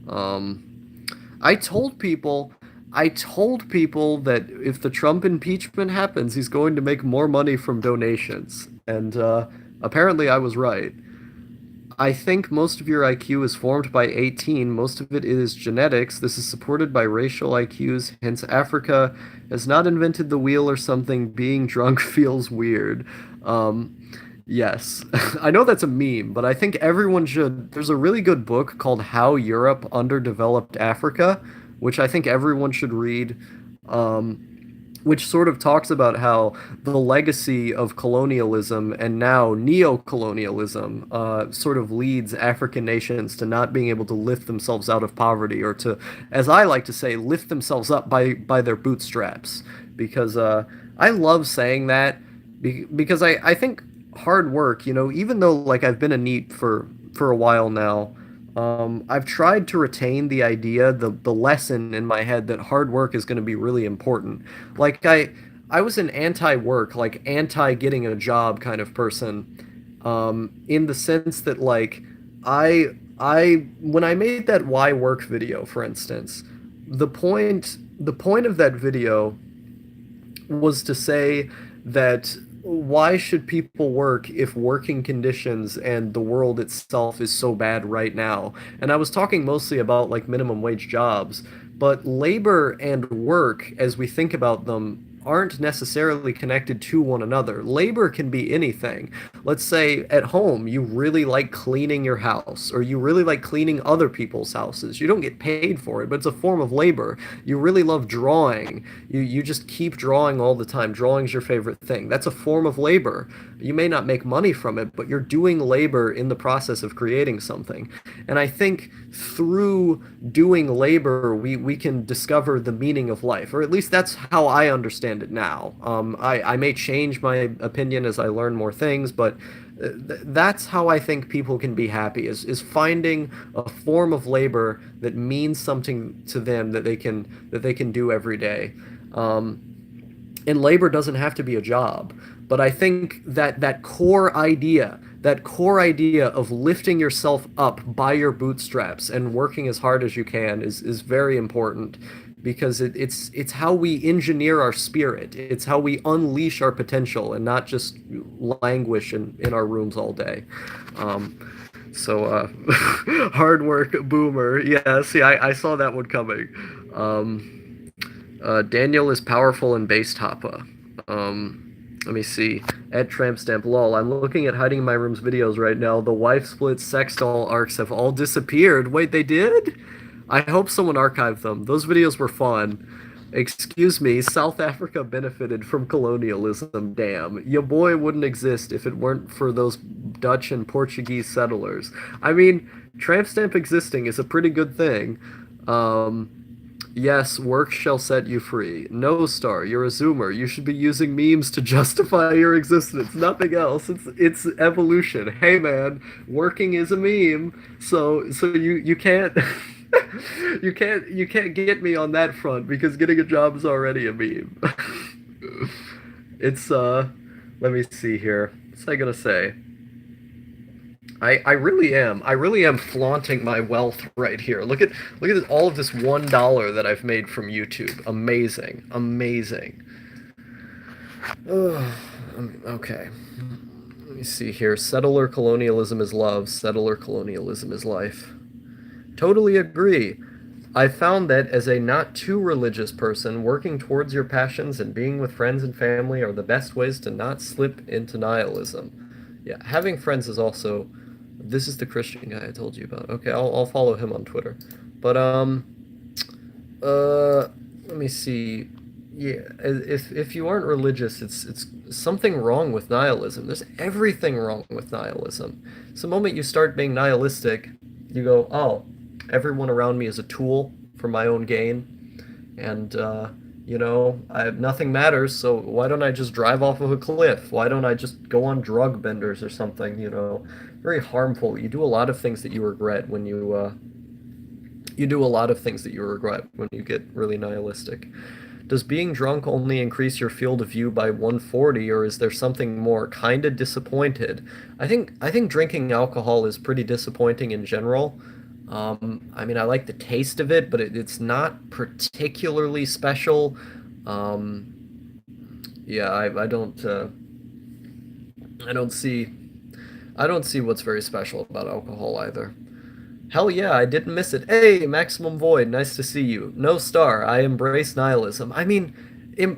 I told people, I told people that if the Trump impeachment happens, he's going to make more money from donations, and apparently I was right. I think most of your IQ is formed by 18. Most of it is genetics. This is supported by racial IQs. Hence, Africa has not invented the wheel or something. Being drunk feels weird. Um, yes, I know that's a meme, but I think everyone should. There's a really good book called How Europe Underdeveloped Africa, which I think everyone should read. Um, which sort of talks about how the legacy of colonialism and now neo-colonialism sort of leads African nations to not being able to lift themselves out of poverty, or to, as I like to say, lift themselves up by their bootstraps. Because I love saying that, because I think hard work, even though like I've been a NEET for a while now, I've tried to retain the idea, the lesson in my head that hard work is going to be really important. Like I was an anti-work, like anti getting a job kind of person, in the sense that like I when I made that why work video, for instance, the point of that video was to say that why should people work if working conditions and the world itself is so bad right now? And I was talking mostly about like minimum wage jobs, but labor and work, as we think about them, aren't necessarily connected to one another. Labor can be anything. Let's say at home you really like cleaning your house or you really like cleaning other people's houses. You don't get paid for it, but it's a form of labor. You really love drawing. You just keep drawing all the time. Drawing's your favorite thing. That's a form of labor. You may not make money from it, but you're doing labor in the process of creating something. And I think through doing labor, we can discover the meaning of life, or at least that's how I understand it now. I may change my opinion as I learn more things, but that's how I think people can be happy is finding a form of labor that means something to them that they can do every day. And labor doesn't have to be a job, but I think that core idea of lifting yourself up by your bootstraps and working as hard as you can is very important because it's how we engineer our spirit. It's how we unleash our potential and not just languish in our rooms all day. Um, hard work, boomer. Yeah, see, I saw that one coming. Daniel is powerful in base Tapa. Let me see. At Tramp Stamp lol. I'm looking at hiding in my room's videos right now. The wife split sex doll arcs have all disappeared. Wait, they did? I hope someone archived them. Those videos were fun. Excuse me, South Africa benefited from colonialism. Damn. Your boy wouldn't exist if it weren't for those Dutch and Portuguese settlers. I mean, Tramp Stamp existing is a pretty good thing. Um, Yes, work shall set you free. No, Star, you're a zoomer. You should be using memes to justify your existence. Nothing else. It's evolution. Hey man, working is a meme. So you can't you can't get me on that front because getting a job is already a meme. It's let me see here. What's I gonna say? I really am. I really am flaunting my wealth right here. Look at all of this $1 that I've made from YouTube. Amazing. Amazing. Ugh, okay. Let me see here. Settler colonialism is love. Settler colonialism is life. Totally agree. I found that as a not too religious person, working towards your passions and being with friends and family are the best ways to not slip into nihilism. Yeah, having friends is also. This is the Christian guy I told you about. Okay, I'll follow him on Twitter. But uh, let me see. Yeah, if you aren't religious, it's something wrong with nihilism. There's everything wrong with nihilism. So the moment you start being nihilistic, you go, oh, everyone around me is a tool for my own gain, and nothing matters. So why don't I just drive off of a cliff? Why don't I just go on drug benders or something? Very harmful. You do a lot of things that you regret when you do a lot of things that you regret when you get really nihilistic. Does being drunk only increase your field of view by 140, or is there something more? Kinda disappointed. I think drinking alcohol is pretty disappointing in general. I mean, I like the taste of it, but it's not particularly special. Um, yeah, I don't see, I don't see what's very special about alcohol either. Hell yeah, I didn't miss it. Hey, Maximum Void, nice to see you. No Star, I embrace nihilism. I mean,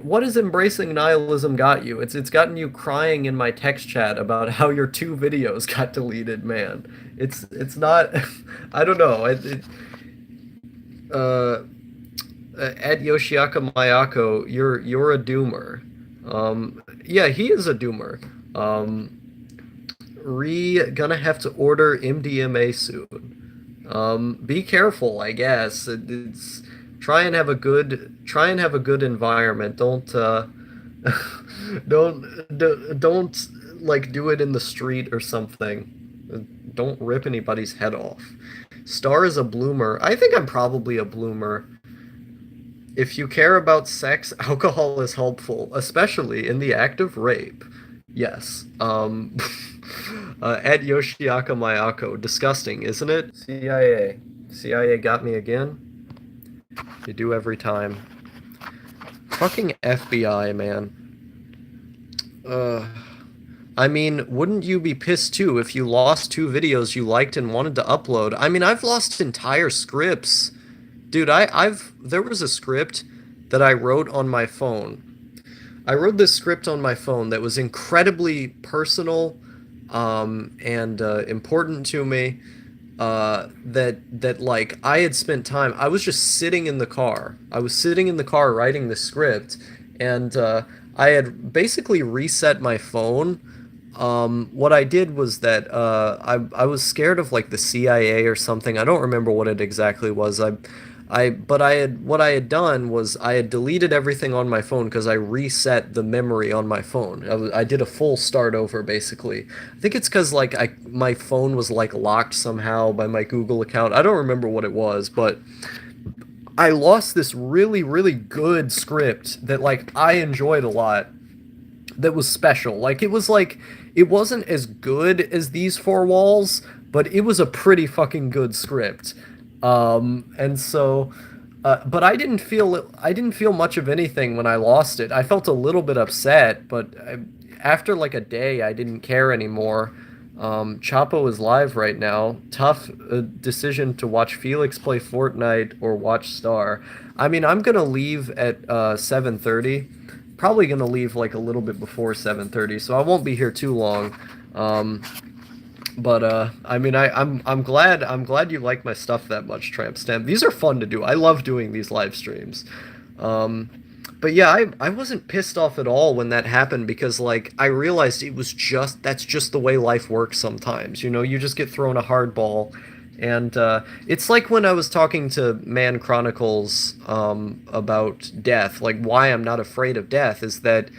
what has embracing nihilism got you? It's gotten you crying in my text chat about how your two videos got deleted, man. It's not. I don't know. Uh, at Yoshiaka Mayako, you're a doomer. Yeah, he is a doomer. Um, gonna have to order MDMA soon. Be careful, I guess. It's try and have a good environment. Don't like do it in the street or something. Don't rip anybody's head off. Star is a bloomer. I think I'm probably a bloomer. If you care about sex, alcohol is helpful, especially in the act of rape. Yes. At Yoshiaka Mayako. Disgusting, isn't it? CIA. CIA got me again. They do every time. Fucking FBI, man. Uh, I mean, wouldn't you be pissed too if you lost two videos you liked and wanted to upload? I mean, I've lost entire scripts. Dude, there was a script that I wrote on my phone. I wrote this script on my phone that was incredibly personal, and important to me. That like I had spent time. I was just sitting in the car. I was sitting in the car writing the script, and I had basically reset my phone. What I did was that I was scared of like the CIA or something. I don't remember what it exactly was. But I had what I had done was I had deleted everything on my phone because I reset the memory on my phone. I did a full start over basically. I think it's because like my phone was like locked somehow by my Google account. I don't remember what it was, but I lost this really really good script that like I enjoyed a lot. That was special. Like it wasn't as good as these four walls, but it was a pretty fucking good script. And so, but I didn't feel much of anything when I lost it. I felt a little bit upset, but after like a day, I didn't care anymore. Chapo is live right now. Tough decision to watch Felix play Fortnite or watch Star. I mean, I'm gonna leave at 7:30. Probably gonna leave like a little bit before 7:30, so I won't be here too long. Um, but I mean, I'm glad you like my stuff that much, Tramp Stamp. These are fun to do. I love doing these live streams. Um, but yeah, I wasn't pissed off at all when that happened because like I realized it was just that's just the way life works sometimes. You know, you just get thrown a hard ball. And it's like when I was talking to Man Chronicles about death, like why I'm not afraid of death is that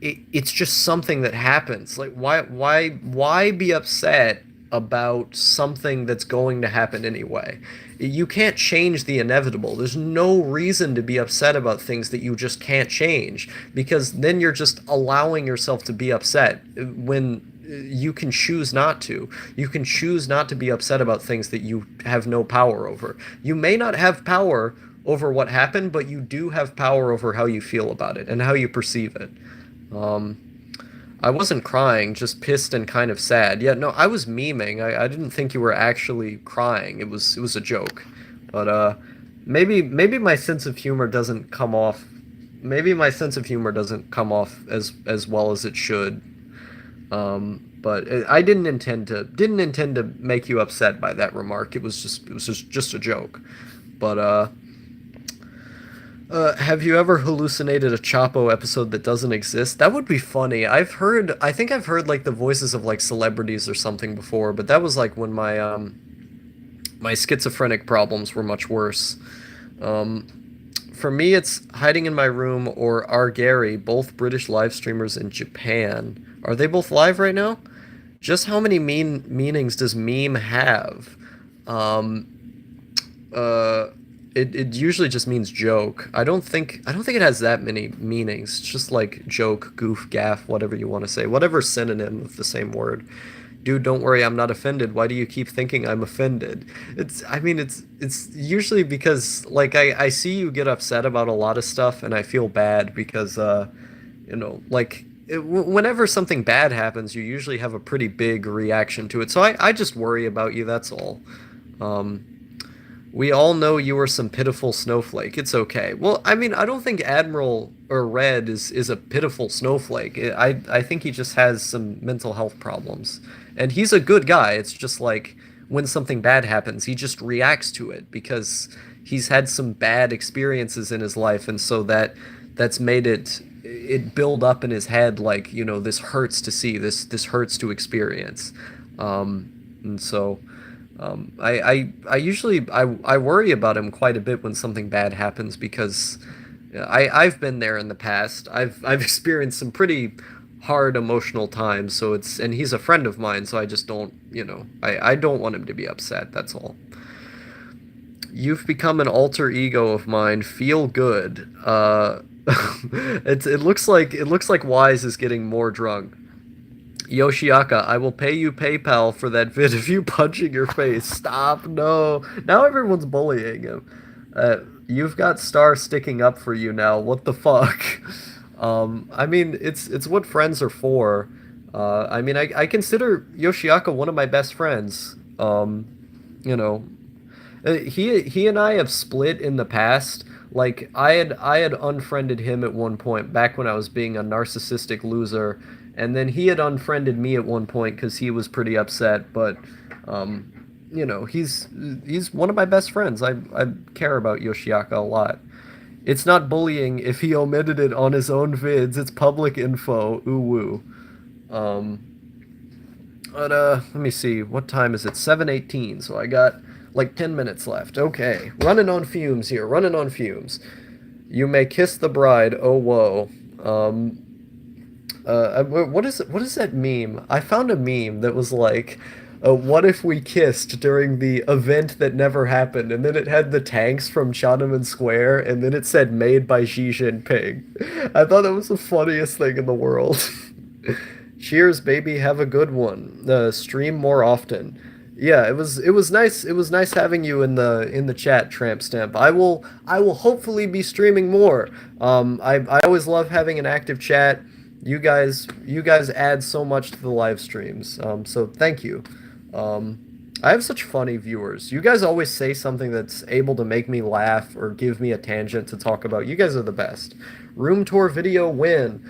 it's just something that happens. Like why be upset about something that's going to happen anyway? You can't change the inevitable. There's no reason to be upset about things that you just can't change because then you're just allowing yourself to be upset when you can choose not to. You can choose not to be upset about things that you have no power over. You may not have power over what happened, but you do have power over how you feel about it and how you perceive it. Um, I wasn't crying, just pissed and kind of sad. Yeah, no, I was memeing. I didn't think you were actually crying. It was a joke. But maybe my sense of humor doesn't come off. Maybe my sense of humor doesn't come off as well as it should. But I didn't intend to make you upset by that remark. It was just a joke. But have you ever hallucinated a Chapo episode that doesn't exist? That would be funny. I think I've heard like the voices of like celebrities or something before, but that was like when my schizophrenic problems were much worse. Um, for me, it's hiding in my room or R. Gary, both British live streamers in Japan. Are they both live right now? Just how many meanings does meme have? Um, uh, it usually just means joke. I don't think it has that many meanings. It's just like joke, goof, gaff, whatever you want to say, whatever synonym of the same word. Dude, don't worry, I'm not offended. Why do you keep thinking I'm offended? I mean, it's usually because like I see you get upset about a lot of stuff, and I feel bad because like whenever something bad happens, you usually have a pretty big reaction to it. So I just worry about you. That's all. Um, we all know you are some pitiful snowflake. It's okay. Well, I mean, I don't think Admiral or Red is a pitiful snowflake. I think he just has some mental health problems. And he's a good guy. It's just like when something bad happens, he just reacts to it because he's had some bad experiences in his life and so that's made it build up in his head like, this hurts to see, this hurts to experience. And so I usually I worry about him quite a bit when something bad happens because I've been there in the past. I've experienced some pretty hard emotional times, so it's and he's a friend of mine, so I just don't, I don't want him to be upset, that's all. You've become an alter ego of mine. Feel good. It looks like Wise is getting more drunk. Yoshiaka, I will pay you PayPal for that vid of you punching your face. Stop, no. Now everyone's bullying him. You've got Star sticking up for you now. What the fuck? I mean, it's what friends are for. I mean, I consider Yoshiaka one of my best friends. You know, he and I have split in the past. Like I had unfriended him at one point back when I was being a narcissistic loser, and then he had unfriended me at one point because he was pretty upset. But he's one of my best friends. I care about Yoshiaka a lot. It's not bullying if he omitted it on his own vids. It's public info. Ooh woo. Um, but let me see. What time is it? 7:18. So I got like 10 minutes left. Okay. Running on fumes here. Running on fumes. You may kiss the bride. Oh whoa. What is that meme? I found a meme that was like, what if we kissed during the event that never happened? And then it had the tanks from Tiananmen Square, and then it said made by Xi Jinping. I thought that was the funniest thing in the world. Cheers, baby. Have a good one. Stream more often. Yeah, it was nice. It was nice having you in the chat, Tramp Stamp. I will hopefully be streaming more. I always love having an active chat. You guys add so much to the live streams. So thank you. I have such funny viewers. You guys always say something that's able to make me laugh or give me a tangent to talk about. You guys are the best. Room tour video win.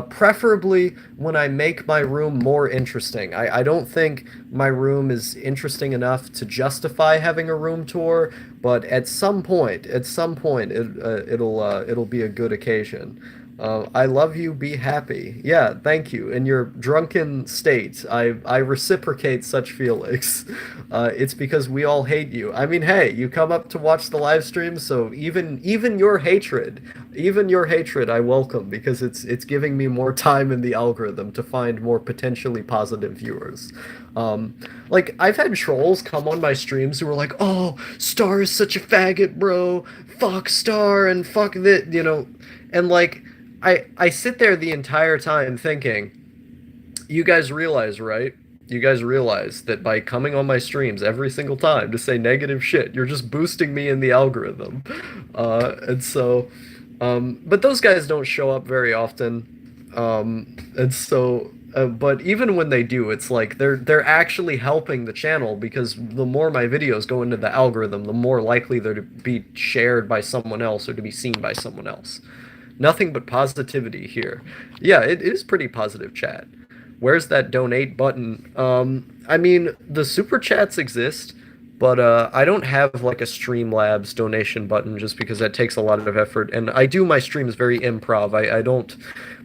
Preferably when I make my room more interesting. I don't think my room is interesting enough to justify having a room tour, but at some point, it'll be a good occasion. I love you. Be happy. Yeah, thank you. In your drunken state, I reciprocate such feelings. It's because we all hate you. I mean, hey, you come up to watch the live stream, so even your hatred, I welcome because it's giving me more time in the algorithm to find more potentially positive viewers. Like I've had trolls come on my streams who were like, "Oh, Star is such a faggot, bro. Fuck Star and fuck that," and like. I sit there the entire time thinking, you guys realize, right? You guys realize that by coming on my streams every single time to say negative shit, you're just boosting me in the algorithm. And so, but those guys don't show up very often. And so, but even when they do, it's like they're actually helping the channel because the more my videos go into the algorithm, the more likely they're to be shared by someone else or to be seen by someone else. Nothing but positivity here. Yeah, it is pretty positive chat. Where's that donate button? I mean, the super chats exist, but I don't have like a Streamlabs donation button just because that takes a lot of effort. And I do my streams very improv. I don't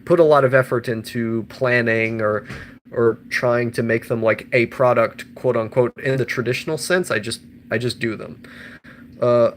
put a lot of effort into planning or trying to make them like a product, quote unquote, in the traditional sense. I just do them. Uh,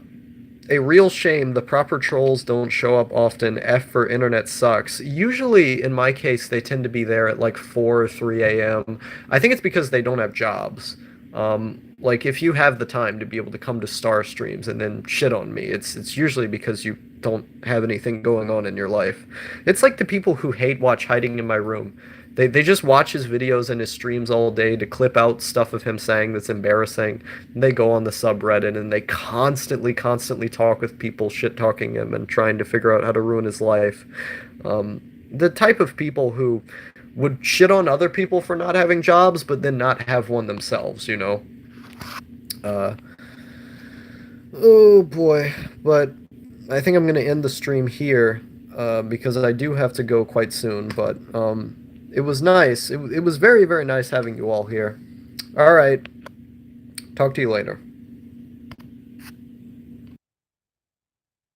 a real shame the proper trolls don't show up often. F for internet sucks. Usually, in my case, they tend to be there at like 4 or 3 a.m. I think it's because they don't have jobs. Like, if you have the time to be able to come to Star streams and then shit on me, it's usually because you don't have anything going on in your life. It's like the people who hate watch Hiding in My Room. They just watch his videos and his streams all day to clip out stuff of him saying that's embarrassing. And they go on the subreddit and they constantly talk with people shit talking him and trying to figure out how to ruin his life. The type of people who would shit on other people for not having jobs, but then not have one themselves. Uh, oh boy. But I think I'm going to end the stream here because I do have to go quite soon. But it was nice. It was very, very nice having you all here. All right. Talk to you later.